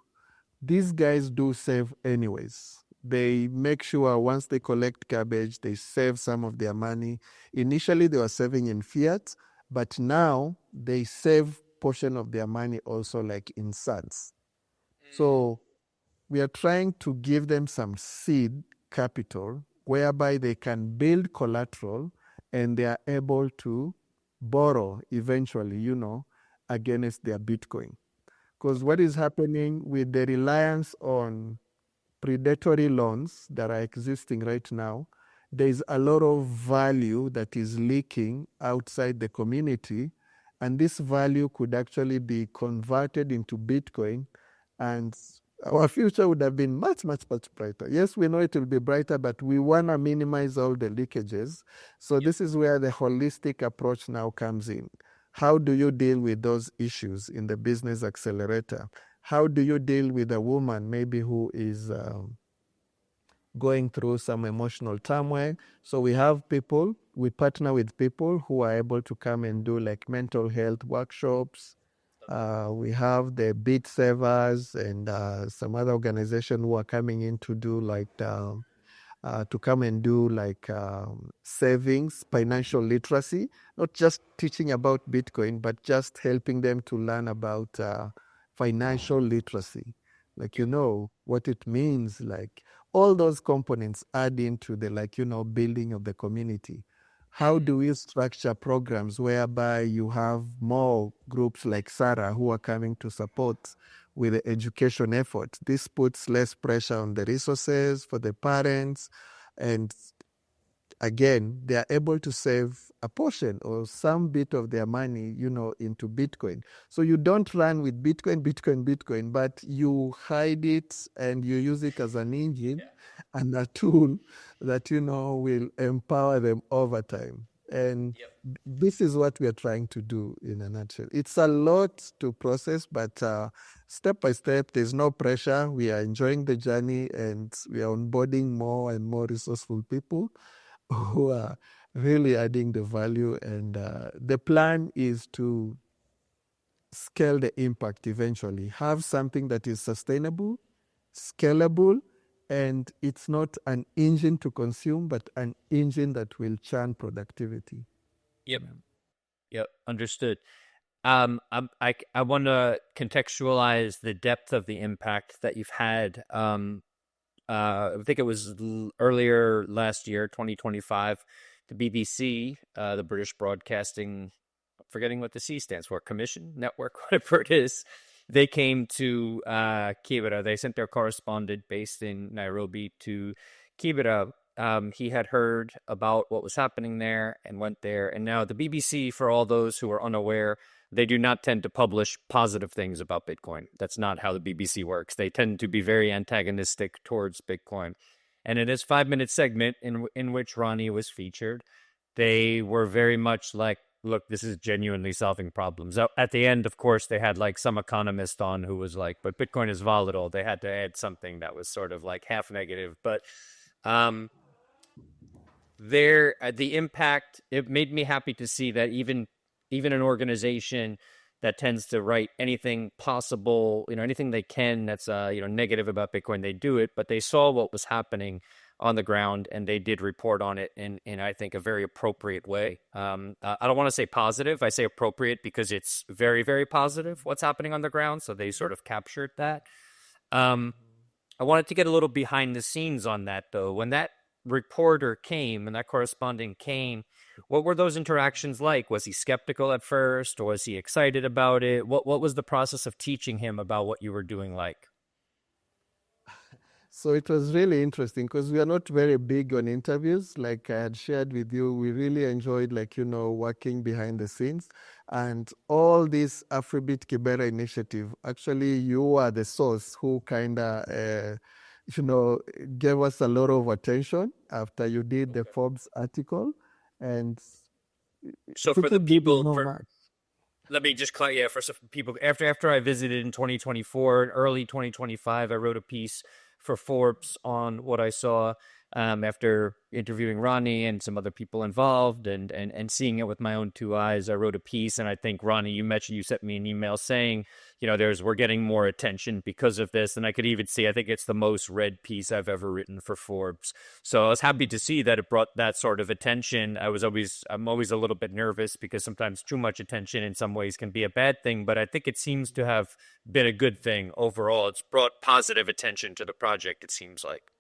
These guys do save anyways. They make sure once they collect garbage, they save some of their money. Initially, they were saving in fiat, but now they save portion of their money also like in cents. So we are trying to give them some seed capital whereby they can build collateral and they are able to borrow eventually, against their Bitcoin. Because what is happening with the reliance on predatory loans that are existing right now, there's a lot of value that is leaking outside the community. And this value could actually be converted into Bitcoin. And our future would have been much, much, much brighter. Yes, we know it will be brighter, but we want to minimize all the leakages. So this is where the holistic approach now comes in. How do you deal with those issues in the business accelerator? How do you deal with a woman maybe who is going through some emotional turmoil? So we partner with people who are able to come and do like mental health workshops. We have the Beat Savers and some other organization who are coming in to do like to come and do like savings, financial literacy, not just teaching about Bitcoin, but just helping them to learn about financial literacy, like, what it means, like all those components add into the, like, building of the community. How do we structure programs whereby you have more groups like Sarah who are coming to support with the education effort? This puts less pressure on the resources for the parents. And again, they are able to save a portion or some bit of their money, into Bitcoin. So you don't run with Bitcoin, Bitcoin, Bitcoin, but you hide it and you use it as an engine and a tool that, will empower them over time. And this is what we are trying to do in a nutshell. It's a lot to process, but step by step, there's no pressure. We are enjoying the journey and we are onboarding more and more resourceful people who are really adding the value. And the plan is to scale the impact eventually, have something that is sustainable, scalable, and it's not an engine to consume, but an engine that will churn productivity. Yep. Understood. I want to contextualize the depth of the impact that you've had. I think it was earlier last year, 2025, the BBC, the British Broadcasting, I'm forgetting what the C stands for, Commission Network, whatever it is. They came to Kibera. They sent their correspondent based in Nairobi to Kibera. He had heard about what was happening there and went there. And now the BBC, for all those who are unaware, they do not tend to publish positive things about Bitcoin. That's not how the BBC works. They tend to be very antagonistic towards Bitcoin. And in his 5-minute segment in which Ronnie was featured, they were very much like, look, this is genuinely solving problems. At the end, of course, they had like some economist on who was like, but Bitcoin is volatile. They had to add something that was sort of like half negative. But the impact, it made me happy to see that even an organization that tends to write anything possible, anything they can that's negative about Bitcoin, they do it, but they saw what was happening on the ground and they did report on it in I think a very appropriate way. I don't want to say positive, I say appropriate because it's very, very positive what's happening on the ground, so they sort of captured that. I wanted to get a little behind the scenes on that though. When that reporter came and that correspondent came, what were those interactions like? Was he skeptical at first, or was he excited about it? What was the process of teaching him about what you were doing like? So it was really interesting because we are not very big on interviews. Like I had shared with you, we really enjoyed working behind the scenes. And all this Afribit Kibera initiative, actually you are the source who kind of, gave us a lot of attention after you did the Forbes article. And So for the people, let me just for some people, after I visited in 2024, early 2025, I wrote a piece for Forbes on what I saw. after interviewing Ronnie and some other people involved and seeing it with my own two eyes. I wrote a piece, and I think Ronnie, you mentioned you sent me an email saying, we're getting more attention because of this, and I could even see, I think it's the most read piece I've ever written for Forbes. So I was happy to see that it brought that sort of attention. I'm always a little bit nervous because sometimes too much attention in some ways can be a bad thing, but I think it seems to have been a good thing overall. It's brought positive attention to the project, it seems like.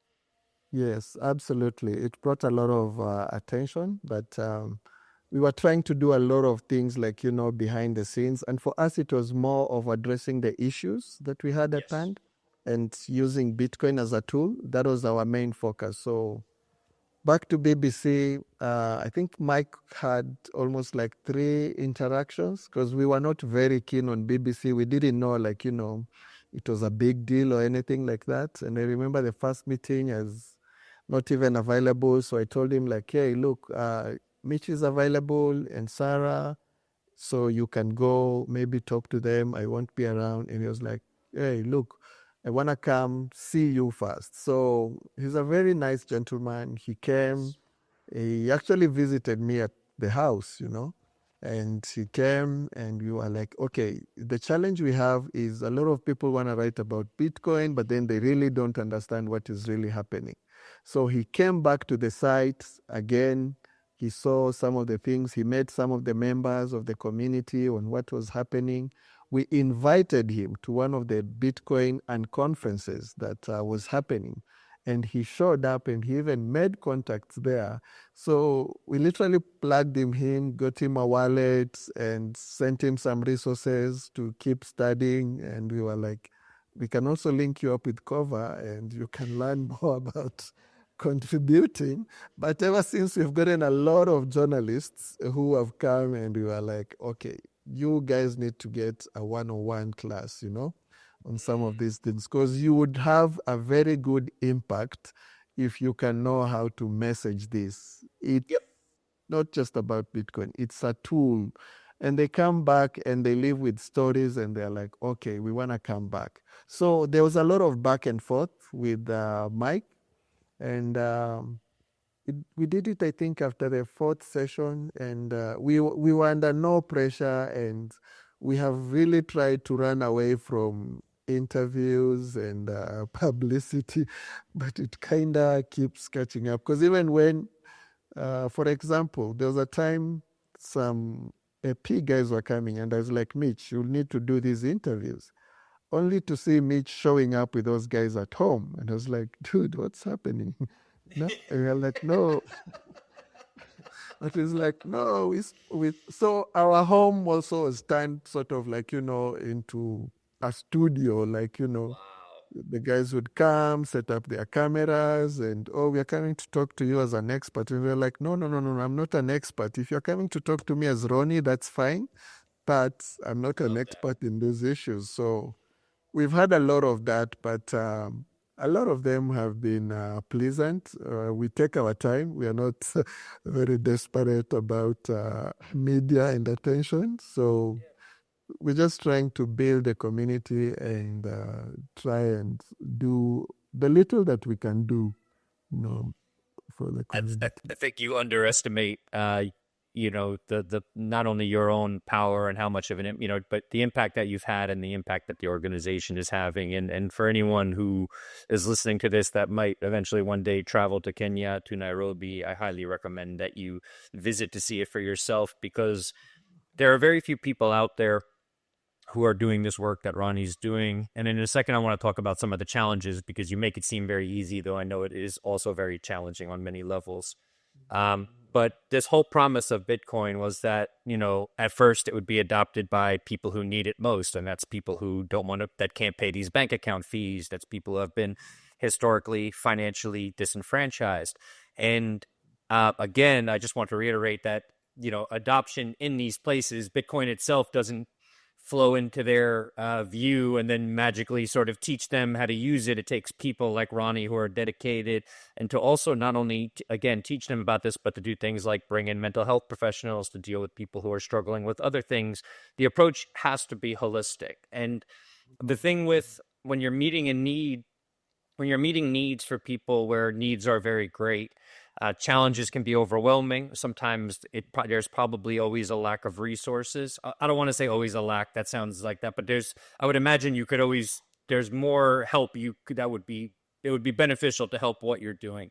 Yes, absolutely. It brought a lot of attention, but we were trying to do a lot of things like, behind the scenes. And for us, it was more of addressing the issues that we had at Yes. hand and using Bitcoin as a tool. That was our main focus. So back to BBC, I think Mike had almost like 3 interactions because we were not very keen on BBC. We didn't know, like, it was a big deal or anything like that. And I remember the first meeting as not even available. So I told him, like, hey, look, Mitch is available and Sarah, so you can go maybe talk to them. I won't be around. And he was like, hey, look, I want to come see you first. So he's a very nice gentleman. He came. He actually visited me at the house, and he came and we were like, okay, the challenge we have is a lot of people want to write about Bitcoin, but then they really don't understand what is really happening. So he came back to the site again. He saw some of the things. He met some of the members of the community on what was happening. We invited him to one of the Bitcoin and conferences that was happening. And he showed up and he even made contacts there. So we literally plugged him in, got him a wallet, and sent him some resources to keep studying. And we were like, we can also link you up with Corva and you can learn more about contributing. But ever since, we've gotten a lot of journalists who have come and we were like, okay, you guys need to get a one-on-one class, on some of these things, because you would have a very good impact if you can know how to message this. It's not just about Bitcoin, it's a tool. And they come back and they live with stories and they're like, okay, we want to come back. So there was a lot of back and forth with Mike. And we did it, I think, after the 4th session. And we were under no pressure. And we have really tried to run away from interviews and publicity, but it kind of keeps catching up. Because even when, for example, there was a time some AP guys were coming, and I was like, Mitch, you'll need to do these interviews. Only to see Mitch showing up with those guys at home. And I was like, dude, what's happening? No, and we're like, no. But it's like, no, so our home also was turned sort of like, into a studio, like, the guys would come, set up their cameras, and, oh, we are coming to talk to you as an expert. And we're like, no, no, no, no, I'm not an expert. If you're coming to talk to me as Ronnie, that's fine. But I'm not an expert in these issues. So we've had a lot of that, but a lot of them have been pleasant. We take our time. We are not very desperate about media and attention. So we're just trying to build a community and try and do the little that we can do, for the community. I think you underestimate, the not only your own power and how much of an, but the impact that you've had and the impact that the organization is having. And for anyone who is listening to this that might eventually one day travel to Kenya, to Nairobi, I highly recommend that you visit to see it for yourself, because there are very few people out there who are doing this work that Ronnie's doing. And in a second, I want to talk about some of the challenges, because you make it seem very easy, though I know it is also very challenging on many levels. But this whole promise of Bitcoin was that, at first it would be adopted by people who need it most. And that's people who that can't pay these bank account fees. That's people who have been historically financially disenfranchised. And again, I just want to reiterate that, adoption in these places, Bitcoin itself doesn't flow into their view and then magically sort of teach them how to use it. It takes people like Ronnie who are dedicated, and to also not only, again, teach them about this, but to do things like bring in mental health professionals to deal with people who are struggling with other things. The approach has to be holistic. And the thing with when you're meeting a need when you're meeting needs for people where needs are very great, challenges can be overwhelming. Sometimes there's probably always a lack of resources. I don't want to say always a lack. That sounds like that, but I would imagine you could always, there's more help it would be beneficial to help what you're doing.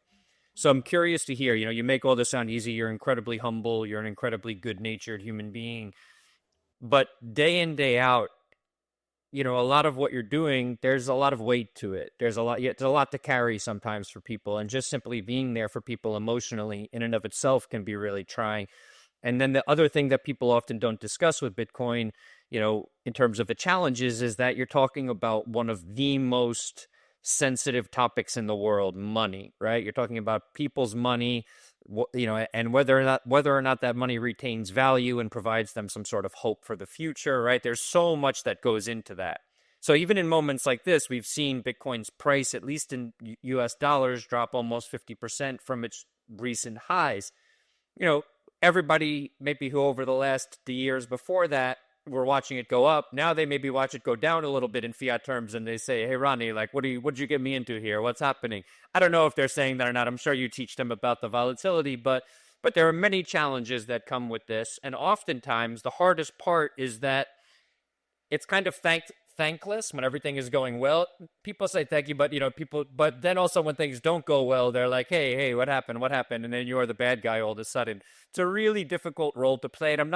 So I'm curious to hear, you make all this sound easy. You're incredibly humble. You're an incredibly good natured human being. But day in, day out, a lot of what you're doing, there's a lot of weight to it. There's a lot to carry sometimes for people. And just simply being there for people emotionally in and of itself can be really trying. And then the other thing that people often don't discuss with Bitcoin, in terms of the challenges, is that you're talking about one of the most sensitive topics in the world, money, right? You're talking about people's money, and whether or not that money retains value and provides them some sort of hope for the future, right? There's so much that goes into that. So even in moments like this, we've seen Bitcoin's price, at least in US dollars, drop almost 50% from its recent highs. Everybody maybe who over the years before that were watching it go up, now they maybe watch it go down a little bit in fiat terms, and they say, hey, Ronnie, like, what did you get me into here? What's happening? I don't know if they're saying that or not. I'm sure you teach them about the volatility, but there are many challenges that come with this. And oftentimes the hardest part is that it's kind of thankless when everything is going well. People say thank you, but but then also when things don't go well, they're like, hey, what happened? And then you're the bad guy all of a sudden. It's a really difficult role to play. And I'm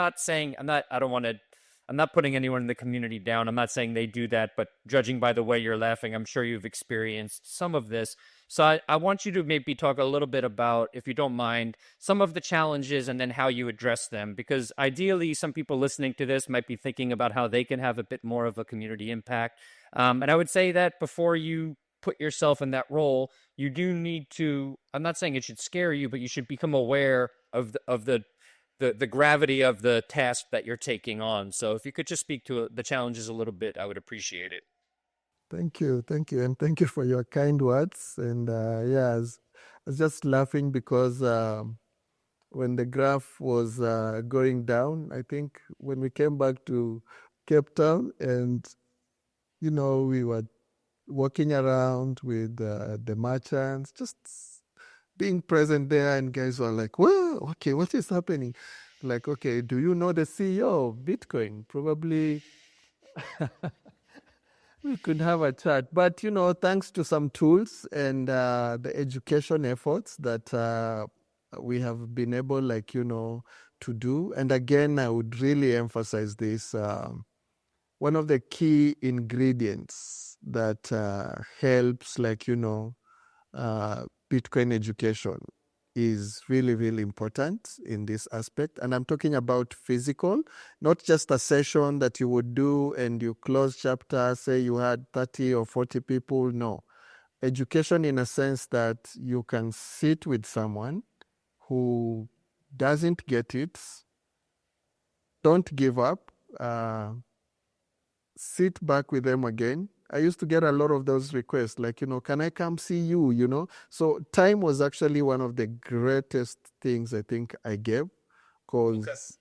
not putting anyone in the community down. I'm not saying they do that, but judging by the way you're laughing, I'm sure you've experienced some of this. So I want you to maybe talk a little bit about, if you don't mind, some of the challenges and then how you address them. Because ideally, some people listening to this might be thinking about how they can have a bit more of a community impact. And I would say that before you put yourself in that role, you do need to, I'm not saying it should scare you, but you should become aware of the gravity of the task that you're taking on. So if you could just speak to the challenges a little bit, I would appreciate it. Thank you, and thank you for your kind words. And I was just laughing because when the graph was going down, I think when we came back to Cape Town, and we were walking around with the merchants, just being present there, and guys were like, well, okay, what is happening? Like, okay, do you know the CEO of Bitcoin? Probably we could have a chat. But, thanks to some tools and the education efforts that we have been able, to do. And again, I would really emphasize this. One of the key ingredients that helps, Bitcoin education is really, really important in this aspect. And I'm talking about physical, not just a session that you would do and you close chapter, say you had 30 or 40 people. No. Education in a sense that you can sit with someone who doesn't get it, don't give up, sit back with them again. I used to get a lot of those requests, like, can I come see you, So time was actually one of the greatest things I think I gave, because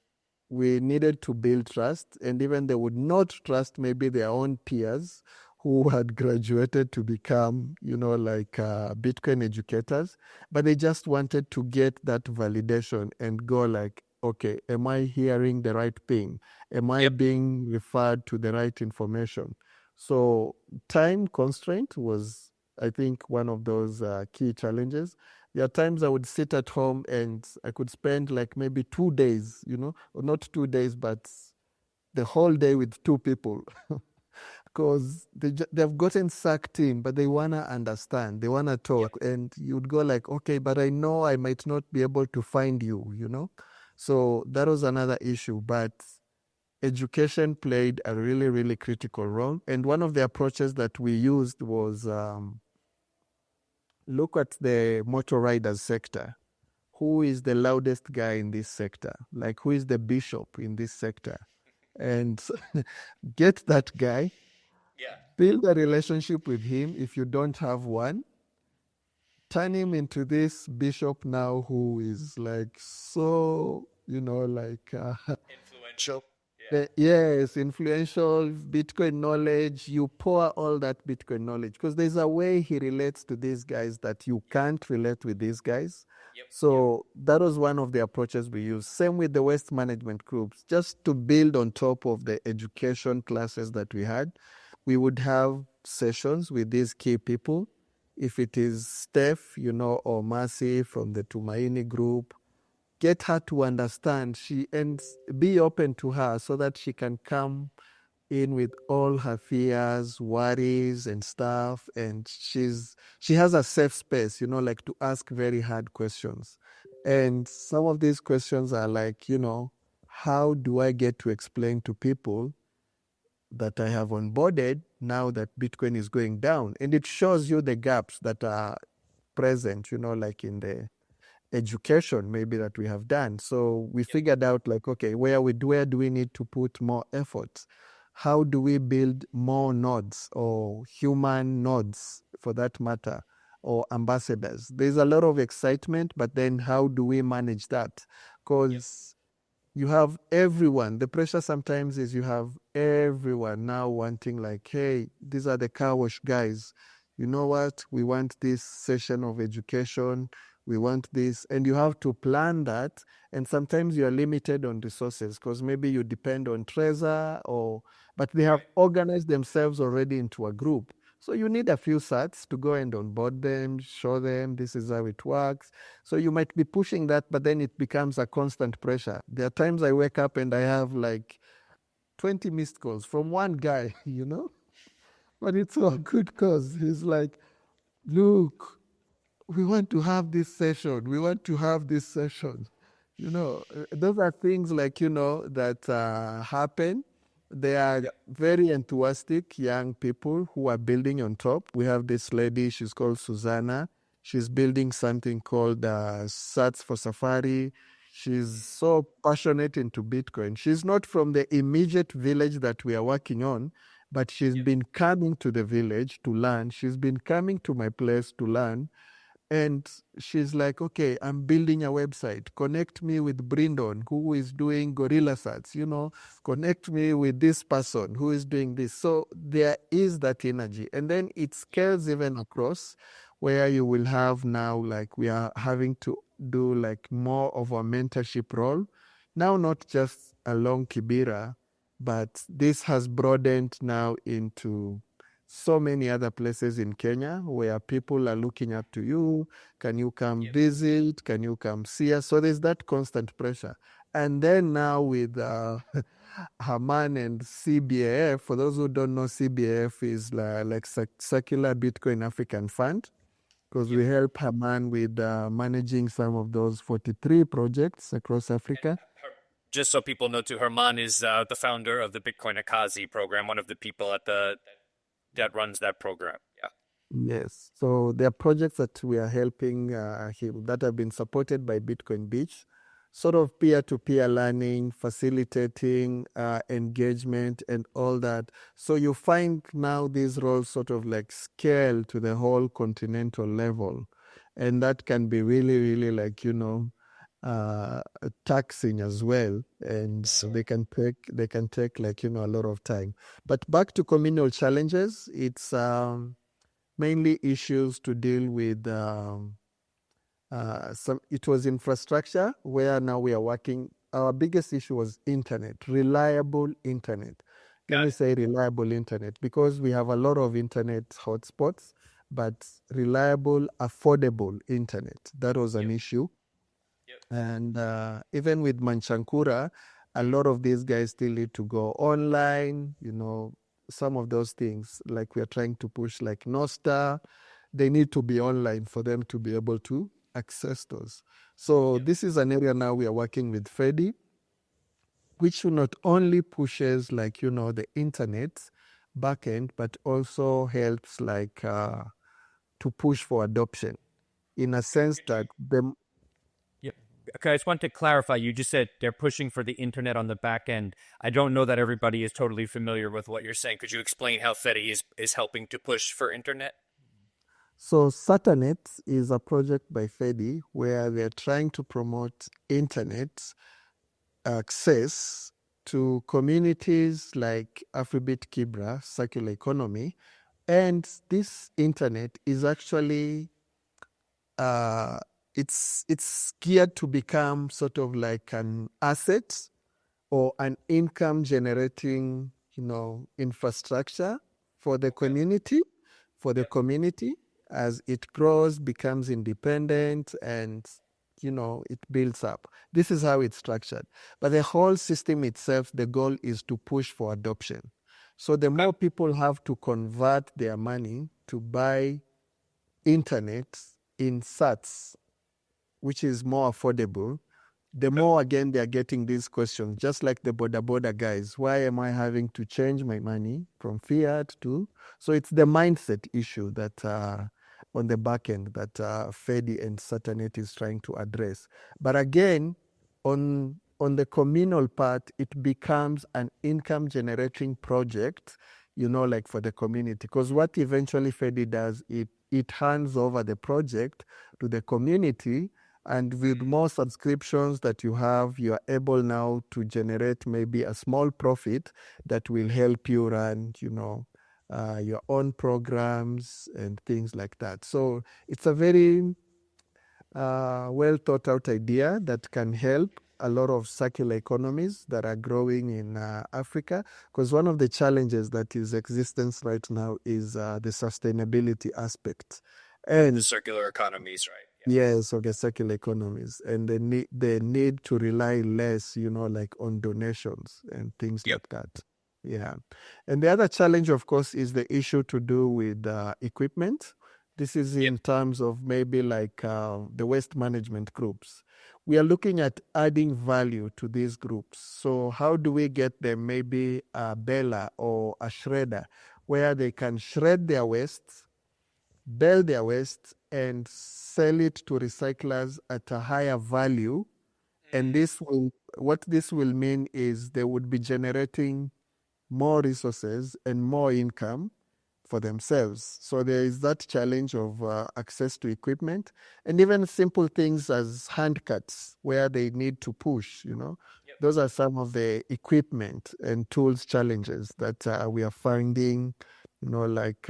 we needed to build trust, and even they would not trust maybe their own peers who had graduated to become, Bitcoin educators, but they just wanted to get that validation and go like, okay, am I hearing the right thing? Am I being referred to the right information? So time constraint was, I think, one of those key challenges. There are times I would sit at home and I could spend like maybe 2 days, or not 2 days, but the whole day with 2 people. Because they've gotten sucked in, but they want to understand, they want to talk. And you'd go like, okay, but I know I might not be able to find you. So that was another issue. But education played a really, really critical role. And one of the approaches that we used was look at the motor riders sector. Who is the loudest guy in this sector? Like, who is the bishop in this sector? And get that guy, build a relationship with him if you don't have one. Turn him into this bishop now who is like so, influential. Yes, influential Bitcoin knowledge. You pour all that Bitcoin knowledge because there's a way he relates to these guys that you can't relate with these guys. So that was one of the approaches we use. Same with the Waste management groups, just to build on top of the education classes that we had. We would have sessions with these key people. If it is Steph, or Mercy from the Tumaini group, get her to understand and be open to her so that she can come in with all her fears, worries, and stuff. And she has a safe space, like to ask very hard questions. And some of these questions are like, how do I get to explain to people that I have onboarded now that Bitcoin is going down? And it shows you the gaps that are present, like in the education maybe that we have done. So we figured out like, okay, where do we need to put more effort? How do we build more nodes or human nodes for that matter, or ambassadors? There's a lot of excitement, but then how do we manage that? Because you have everyone. The pressure sometimes is you have everyone now wanting like, hey, these are the car wash guys. You know what? We want this session of education. We want this. And you have to plan that. And sometimes you are limited on resources because maybe you depend on Trezor but they have organized themselves already into a group. So you need a few sats to go and onboard them, show them this is how it works. So you might be pushing that, but then it becomes a constant pressure. There are times I wake up and I have like 20 missed calls from one guy, But it's a good cause. He's like, look, we want to have this session. We want to have this session. Those are things like, that happen. They are very enthusiastic young people who are building on top. We have this lady, she's called Susanna. She's building something called Sats for Safari. She's so passionate into Bitcoin. She's not from the immediate village that we are working on, but she's been coming to the village to learn. She's been coming to my place to learn. And she's like, okay, I'm building a website. Connect me with Brindon, who is doing Gorilla Sats, connect me with this person who is doing this. So there is that energy. And then it scales even across where you will have now, like we are having to do like more of a mentorship role. Now, not just along Kibera, but this has broadened now into so many other places in Kenya where people are looking up to you. Can you come visit? Can you come see us? So there's that constant pressure. And then now with Haman and CBAF, for those who don't know, CBAF is like Circular Bitcoin African Fund, because we help Haman with managing some of those 43 projects across Africa. Just so people know too, Herman is the founder of the Bitcoin Akazi program, one of the people that runs that program. Yes. So there are projects that we are helping him that have been supported by Bitcoin Beach, sort of peer-to-peer learning, facilitating engagement and all that. So you find now these roles sort of like scale to the whole continental level. And that can be really, really like, taxing as well. And so they can take like, a lot of time. But back to communal challenges, it's mainly issues to deal with it was infrastructure where now we are working. Our biggest issue was internet, reliable internet. Let me say reliable internet, because we have a lot of internet hotspots, but reliable, affordable internet. That was an issue. And even with Manchankura, a lot of these guys still need to go online, some of those things, like we are trying to push like Nostar, they need to be online for them to be able to access those. So this is an area now we are working with Fedi, which not only pushes like, the internet backend, but also helps like to push for adoption in a sense that the Okay, I just want to clarify. You just said they're pushing for the internet on the back end. I don't know that everybody is totally familiar with what you're saying. Could you explain how Fedi is helping to push for internet? So SateNet is a project by Fedi where they're trying to promote internet access to communities like Afribit Kibera, circular economy. And this internet is actually uh, it's geared to become sort of like an asset or an income generating, infrastructure for the community, as it grows, becomes independent, and it builds up. This is how it's structured. But the whole system itself, the goal is to push for adoption. So the more people have to convert their money to buy internet in sats, which is more affordable, the more again they're getting these questions, just like the border guys. Why am I having to change my money from fiat to? So it's the mindset issue that on the back end that Fedi and SateNet is trying to address. But again, on the communal part, it becomes an income generating project, like for the community. Because what eventually Fedi does, it hands over the project to the community, and with more subscriptions that you have, you are able now to generate maybe a small profit that will help you run, your own programs and things like that. So it's a very well thought out idea that can help a lot of circular economies that are growing in Africa. Because one of the challenges that is existence right now is the sustainability aspect. And The circular economies, right? yes, okay, circular economies, and they need to rely less, like on donations and things Yep. like that. Yeah, and the other challenge, of course, is the issue to do with equipment. This is in terms of maybe like the waste management groups. We are looking at adding value to these groups. So how do we get them maybe a baler or a shredder where they can shred their waste, bale their waste, and sell it to recyclers at a higher value. And what this will mean is they would be generating more resources and more income for themselves. So there is that challenge of access to equipment, and even simple things as hand cuts where they need to push, Those are some of the equipment and tools challenges that we are finding, like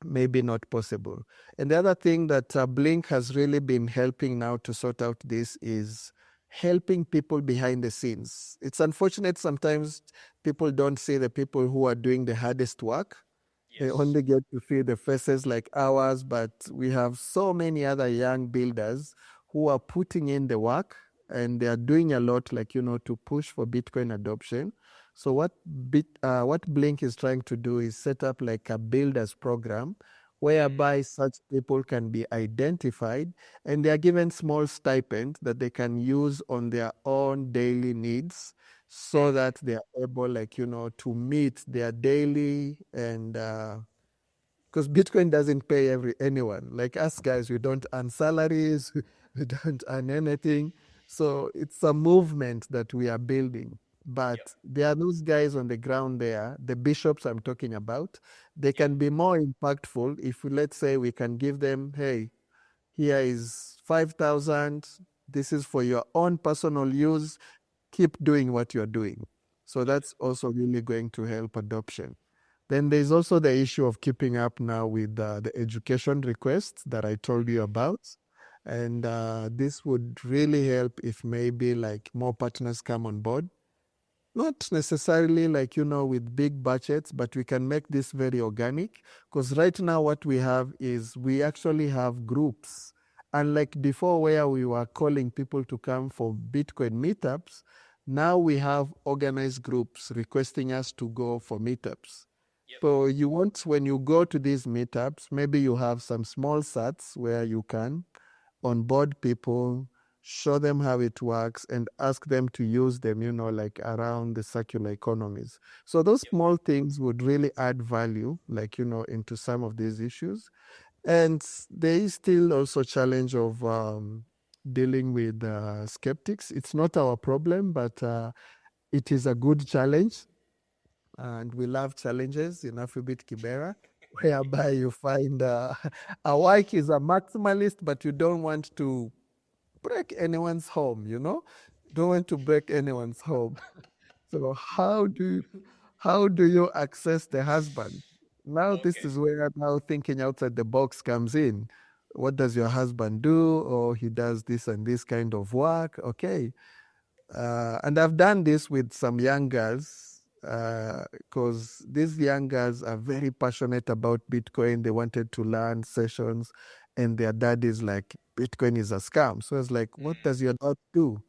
maybe not possible. And the other thing that Blink has really been helping now to sort out this is helping people behind the scenes. It's unfortunate sometimes people don't see the people who are doing the hardest work. They only get to see the faces like ours, but we have so many other young builders who are putting in the work, and they are doing a lot, like, to push for Bitcoin adoption. So what Blink is trying to do is set up like a builders program whereby such people can be identified, and they are given small stipend that they can use on their own daily needs, so that they are able, like, to meet their daily, and because Bitcoin doesn't pay anyone. Like us guys, we don't earn salaries, we don't earn anything. So it's a movement that we are building. But there are those guys on the ground there, the bishops I'm talking about. They can be more impactful if, let's say, we can give them, hey, here is 5,000. This is for your own personal use. Keep doing what you're doing. So that's also really going to help adoption. Then there's also the issue of keeping up now with the education requests that I told you about. And this would really help if maybe like more partners come on board. Not necessarily like, with big budgets, but we can make this very organic. Because right now what we have is we actually have groups. Unlike before where we were calling people to come for Bitcoin meetups, now we have organized groups requesting us to go for meetups. So when you go to these meetups, maybe you have some small sats where you can onboard people, show them how it works, and ask them to use them, like around the circular economies. So those small things would really add value, like, into some of these issues. And there is still also challenge of dealing with skeptics. It's not our problem, but it is a good challenge. And we love challenges in Afribit Kibera, whereby you find a work is a maximalist, but you don't want to break anyone's home, Don't want to break anyone's home. So how do you access the husband? Now this Okay. is where now thinking outside the box comes in. What does your husband do? Or he does this and this kind of work. Okay. And I've done this with some young girls because these young girls are very passionate about Bitcoin. They wanted to learn sessions, and their dad is like, Bitcoin is a scam. So I was like, what does your dad do?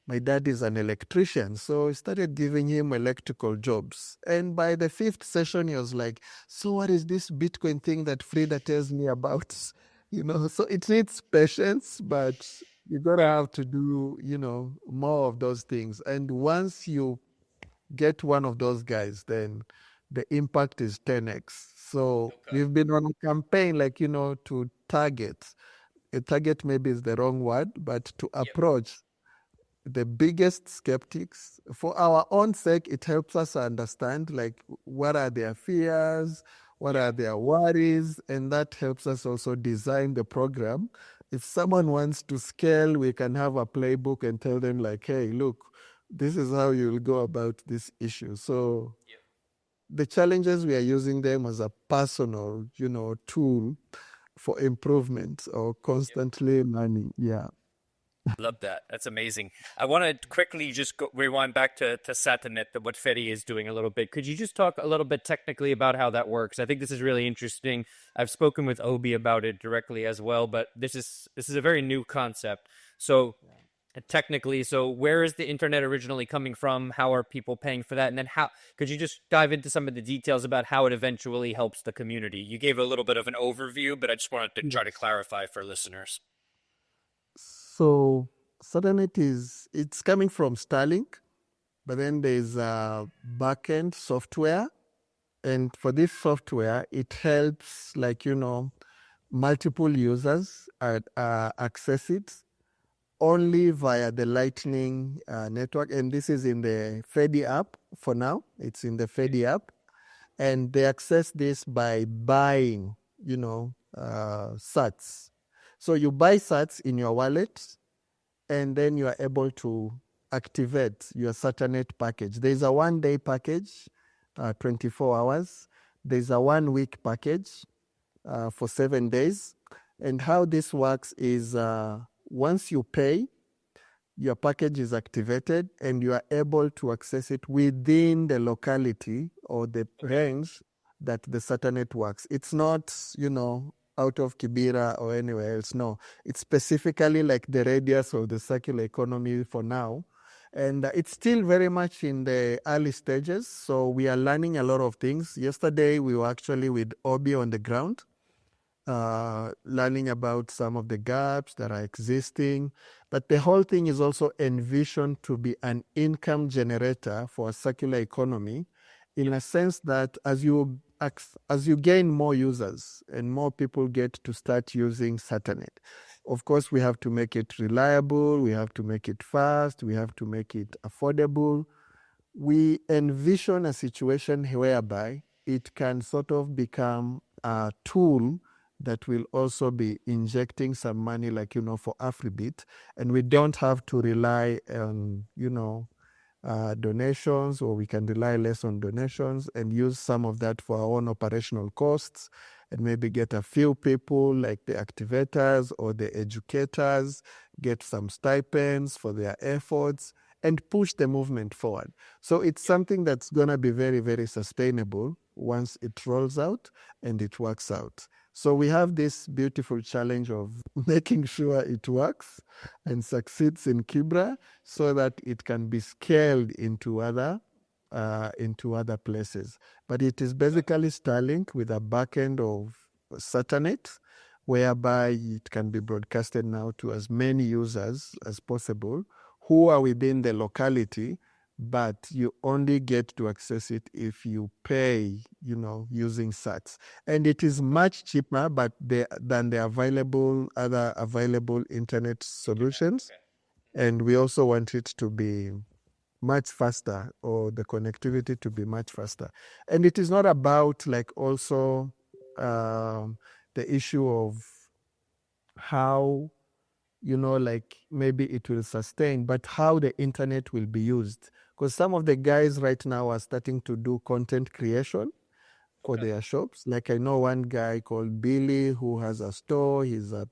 My dad is an electrician. So I started giving him electrical jobs. And by the fifth session, he was like, so what is this Bitcoin thing that Frida tells me about? So it needs patience, but you're going to have to do, more of those things. And once you get one of those guys, then the impact is 10x. So Okay. we've been on a campaign, like, to target. A target maybe is the wrong word, but to Yep. approach the biggest skeptics. For our own sake, it helps us understand, like, what are their fears, what Yeah. are their worries, and that helps us also design the program. If someone wants to scale, we can have a playbook and tell them, like, hey, look, this is how you'll go about this issue. So Yep. the challenges, we are using them as a personal, tool for improvement or Yep. constantly learning. Yeah. Love that. That's amazing. I want to quickly just rewind back to SateNet, what Fedi is doing a little bit. Could you just talk a little bit technically about how that works? I think this is really interesting. I've spoken with Obi about it directly as well, but this is a very new concept. So technically, so where is the internet originally coming from? How are people paying for that? And then how could you just dive into some of the details about how it eventually helps the community? You gave a little bit of an overview, but I just wanted to try to Yes. clarify for listeners. So SateNet it's coming from Starlink, but then there's a backend software. And for this software, it helps, like, multiple users access it only via the Lightning network. And this is in the Fedi app for now. It's in the Fedi app. And they access this by buying, sats. So you buy sats in your wallet, and then you are able to activate your SateNet package. There's a 1 day package, 24 hours. There's a 1 week package for 7 days. And how this works is once you pay, your package is activated and you are able to access it within the locality or the Okay. range that the SateNet works. It's not, out of Kibera or anywhere else. No, it's specifically like the radius of the circular economy for now. And it's still very much in the early stages. So we are learning a lot of things. Yesterday, we were actually with Obi on the ground, learning about some of the gaps that are existing. But the whole thing is also envisioned to be an income generator for a circular economy, in a sense that as you gain more users and more people get to start using SateNet, of course, we have to make it reliable, we have to make it fast, we have to make it affordable. We envision a situation whereby it can sort of become a tool that will also be injecting some money, like, for Afribit. And we don't have to rely on, donations, or we can rely less on donations and use some of that for our own operational costs, and maybe get a few people like the activators or the educators, get some stipends for their efforts, and push the movement forward. So it's something that's going to be very, very sustainable once it rolls out and it works out. So we have this beautiful challenge of making sure it works and succeeds in Kibra, so that it can be scaled into other places. But it is basically Starlink with a backend of SateNet, whereby it can be broadcasted now to as many users as possible who are within the locality, but you only get to access it if you pay, using sats. And it is much cheaper than the other available internet solutions. And we also want it to be much faster, or the connectivity to be much faster. And it is not about, like, also the issue of how, like, maybe it will sustain, but how the internet will be used. Because some of the guys right now are starting to do content creation for Okay. their shops. Like I know one guy called Billy who has a store. He's a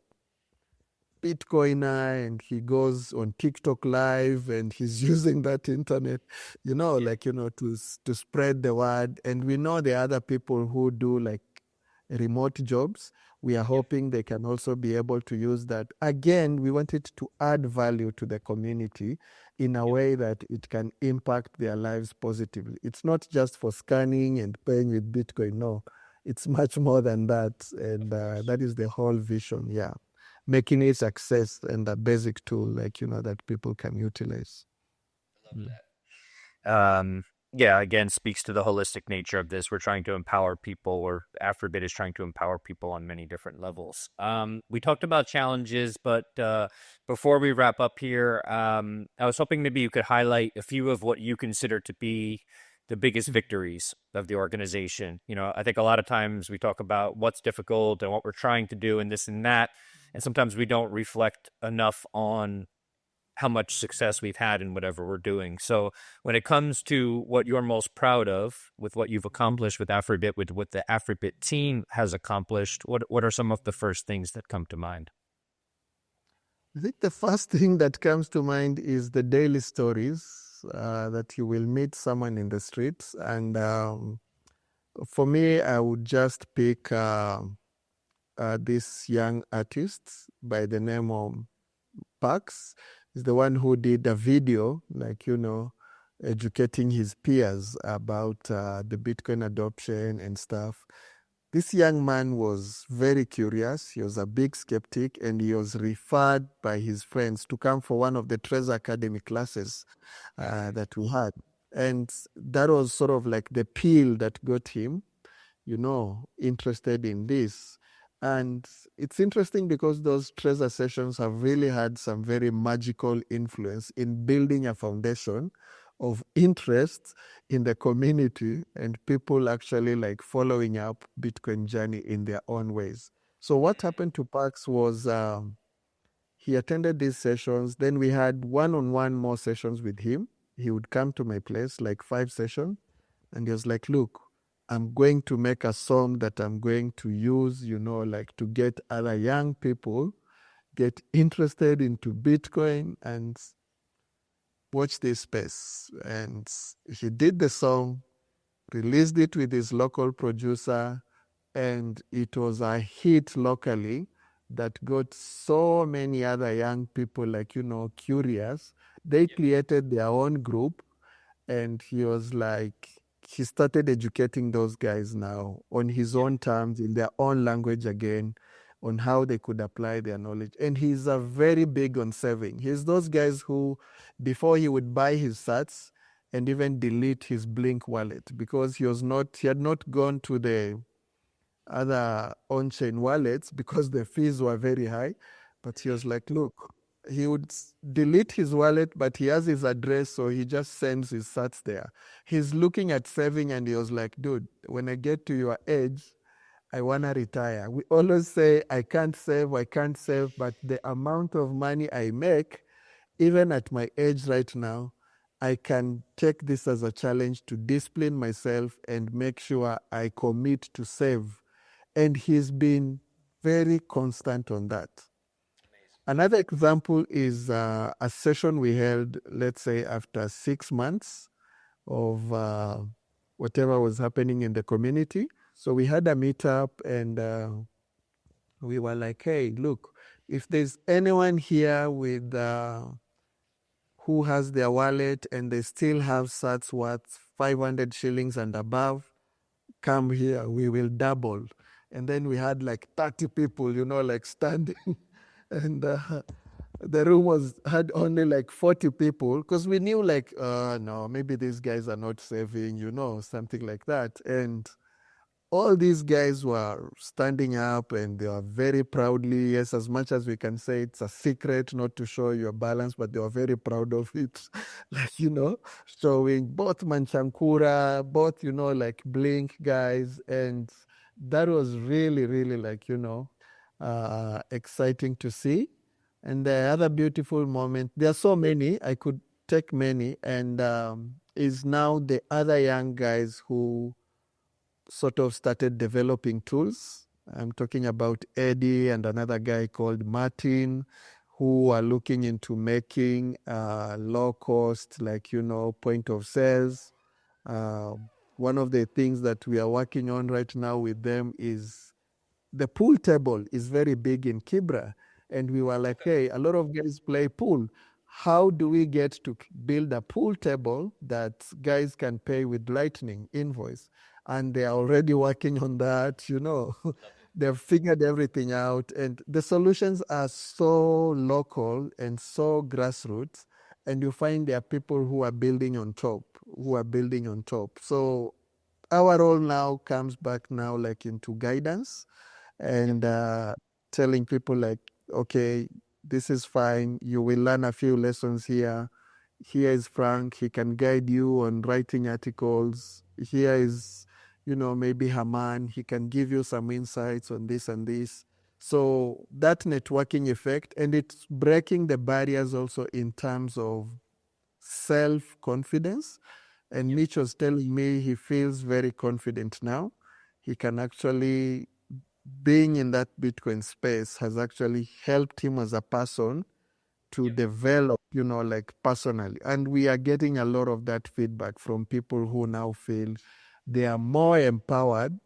Bitcoiner and he goes on TikTok live and he's using that internet, Yeah. to spread the word. And we know the other people who do like remote jobs. We are Yep. hoping they can also be able to use that. Again, we wanted to add value to the community in a Yep. way that it can impact their lives positively. It's not just for scanning and paying with Bitcoin. No, it's much more than that. And Of course. that is the whole vision. Yeah. Making it access and a basic tool that people can utilize. I love Mm. that. Yeah, again, speaks to the holistic nature of this. We're trying to empower people, or Afribit is trying to empower people on many different levels. We talked about challenges, but before we wrap up here, I was hoping maybe you could highlight a few of what you consider to be the biggest victories of the organization. I think a lot of times we talk about what's difficult and what we're trying to do and this and that, and sometimes we don't reflect enough on how much success we've had in whatever we're doing. So when it comes to what you're most proud of with what you've accomplished with Afribit, with what the Afribit team has accomplished, what are some of the first things that come to mind? I think the first thing that comes to mind is the daily stories that you will meet someone in the streets. And for me, I would just pick this young artist by the name of Parks. He's the one who did a video, educating his peers about the Bitcoin adoption and stuff. This young man was very curious. He was a big skeptic, and he was referred by his friends to come for one of the Trezor Academy classes that we had. And that was sort of like the peel that got him, interested in this. And it's interesting because those Trezor sessions have really had some very magical influence in building a foundation of interest in the community and people actually like following up Bitcoin journey in their own ways. So what happened to Parks was he attended these sessions. Then we had one-on-one more sessions with him. He would come to my place, like 5 sessions, and he was like, look, I'm going to make a song that I'm going to use, to get other young people get interested into Bitcoin and watch this space. And he did the song, released it with his local producer, and it was a hit locally that got so many other young people, curious. They created their own group, and he started educating those guys now on his Yeah. own terms, in their own language again, on how they could apply their knowledge. And he's a very big on saving. He's those guys who, before he would buy his sats and even delete his Blink wallet because he had not gone to the other on-chain wallets because the fees were very high. But he was like, look, he would delete his wallet, but he has his address, so he just sends his sats there. He's looking at saving, and he was like, dude, when I get to your age, I want to retire. We always say, I can't save, but the amount of money I make, even at my age right now, I can take this as a challenge to discipline myself and make sure I commit to save. And he's been very constant on that. Another example is a session we held, let's say, after 6 months of whatever was happening in the community. So we had a meetup and we were like, hey, look, if there's anyone here with who has their wallet and they still have sats worth 500 shillings and above, come here, we will double. And then we had like 30 people, standing. And the room had only like 40 people because we knew no, maybe these guys are not saving, something like that. And all these guys were standing up and they were very proudly, yes, as much as we can say it's a secret not to show your balance, but they were very proud of it. Showing both Manchankura, both, Blink guys. And that was really, really exciting to see. And the other beautiful moment, there are so many, I could take many, and is now the other young guys who sort of started developing tools. I'm talking about Eddie and another guy called Martin, who are looking into making low cost, like, point of sales. Uh, One of the things that we are working on right now with them is the pool table is very big in Kibra. And we were like, hey, a lot of guys play pool. How do we get to build a pool table that guys can pay with Lightning invoice? And they are already working on that, They've figured everything out. And the solutions are so local and so grassroots. And you find there are people who are building on top, So our role now comes back now like into guidance and telling people like, okay, this is fine. You will learn a few lessons here. Here is Frank. He can guide you on writing articles. Here is, maybe Haman. He can give you some insights on this and this. So that networking effect, and it's breaking the barriers also in terms of self-confidence. And Mitch was telling me he feels very confident now. He can actually, being in that Bitcoin space has actually helped him as a person to develop, like personally. And we are getting a lot of that feedback from people who now feel they are more empowered,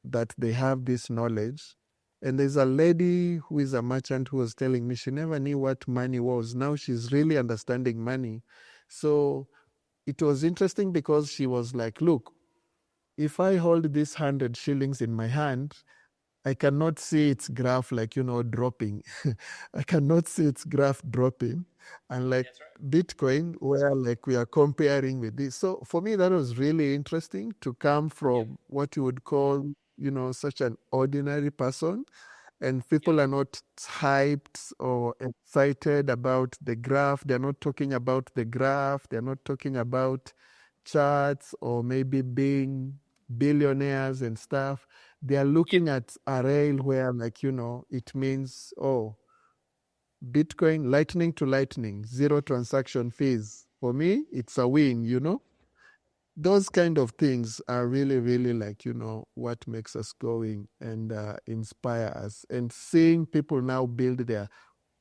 that they have this knowledge. And there's a lady who is a merchant who was telling me she never knew what money was. Now she's really understanding money. So it was interesting because she was like, look, if I hold this 100 shillings in my hand, I cannot see its graph like, dropping. I cannot see its graph dropping. And like Bitcoin, where like we are comparing with this. So for me, that was really interesting to come from what you would call, such an ordinary person. And people are not hyped or excited about the graph. They're not talking about the graph. They're not talking about charts or maybe being billionaires and stuff. They are looking at a rail where, like, it means, oh, Bitcoin, lightning to lightning, zero transaction fees. For me, it's a win. Those kind of things are really, really like, what makes us going and inspire us. And seeing people now build their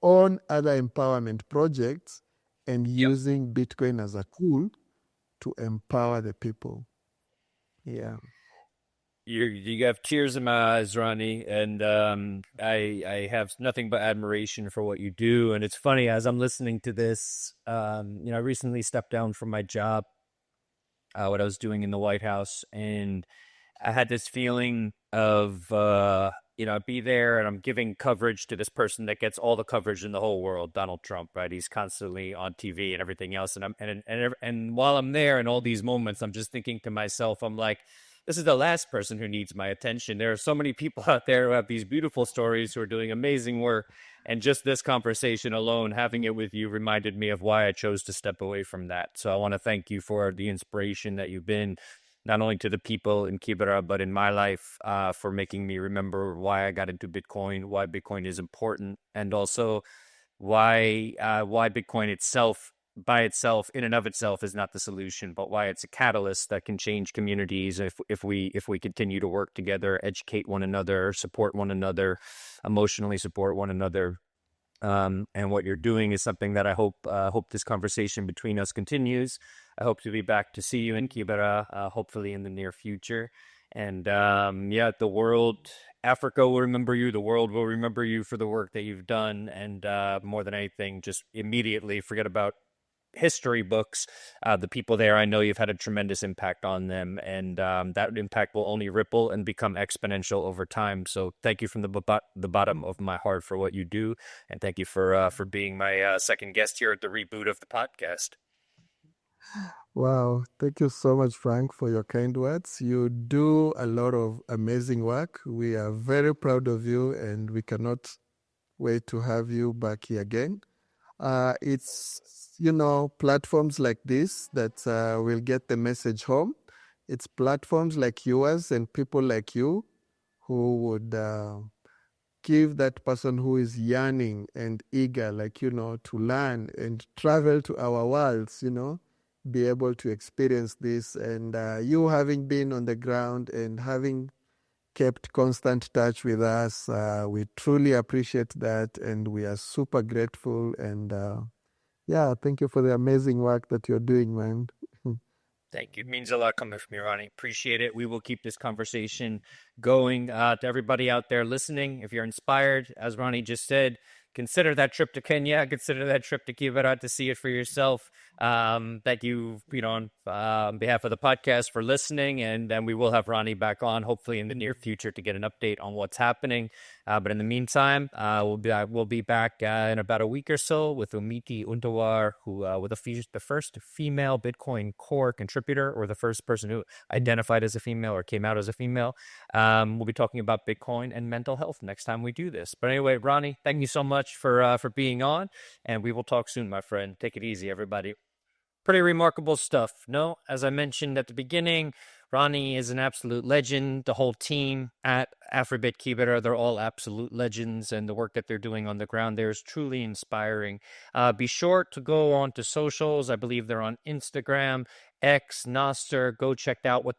own other empowerment projects and using Bitcoin as a tool to empower the people. Yeah. You have tears in my eyes, Ronnie, and I have nothing but admiration for what you do. And it's funny, as I'm listening to this, I recently stepped down from my job, what I was doing in the White House, and I had this feeling of I'd be there and I'm giving coverage to this person that gets all the coverage in the whole world, Donald Trump, right? He's constantly on TV and everything else, and while I'm there in all these moments, I'm just thinking to myself, I'm like, this is the last person who needs my attention. There are so many people out there who have these beautiful stories, who are doing amazing work. And just this conversation alone, having it with you, reminded me of why I chose to step away from that. So I want to thank you for the inspiration that you've been, not only to the people in Kibera, but in my life, for making me remember why I got into Bitcoin, why Bitcoin is important, and also why Bitcoin itself, by itself, in and of itself, is not the solution, but why it's a catalyst that can change communities if we continue to work together, educate one another, support one another, emotionally support one another. And what you're doing is something that I hope this conversation between us continues. I hope to be back to see you in Kibera, hopefully in the near future. And the world, Africa will remember you. The world will remember you for the work that you've done. And more than anything, just immediately forget about history books. The people there, I know you've had a tremendous impact on them, and that impact will only ripple and become exponential over time. So thank you from the bottom of my heart for what you do, and thank you for being my second guest here at the reboot of the podcast. Wow. Thank you so much, Frank, for your kind words. You do a lot of amazing work. We are very proud of you, and we cannot wait to have you back here again. It's, platforms like this that will get the message home. It's platforms like yours and people like you who would give that person who is yearning and eager, like, to learn and travel to our worlds, be able to experience this. And you having been on the ground and having kept constant touch with us, we truly appreciate that, and we are super grateful. And yeah, thank you for the amazing work that you're doing, man. Thank you. It means a lot coming from you, Ronnie. Appreciate it. We will keep this conversation going. To everybody out there listening, if you're inspired, as Ronnie just said, consider that trip to Kenya, consider that trip to Kibera to see it for yourself. Thank you, on behalf of the podcast for listening. And then we will have Ronnie back on, hopefully in the near future, to get an update on what's happening. But in the meantime, we'll be back in about a week or so with Umiti Undawar, who with the first female Bitcoin core contributor, or the first person who identified as a female or came out as a female. We'll be talking about Bitcoin and mental health next time we do this. But anyway, Ronnie, thank you so much for being on, and we will talk soon, my friend. Take it easy, everybody. Pretty remarkable stuff, no? As I mentioned at the beginning, Ronnie is an absolute legend. The whole team at Afribit Kibera, they're all absolute legends, and the work that they're doing on the ground there is truly inspiring. Be sure to go on to socials. I believe they're on Instagram, X, Noster. Go check out what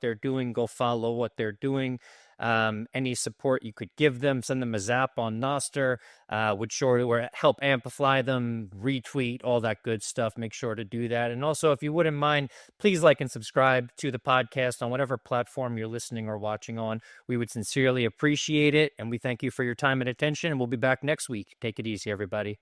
they're doing. Go follow what they're doing. Any support you could give them, send them a zap on Noster, would sure help amplify them, retweet, all that good stuff. Make sure to do that. And also, if you wouldn't mind, please like and subscribe to the podcast on whatever platform you're listening or watching on. We would sincerely appreciate it. And we thank you for your time and attention. And we'll be back next week. Take it easy, everybody.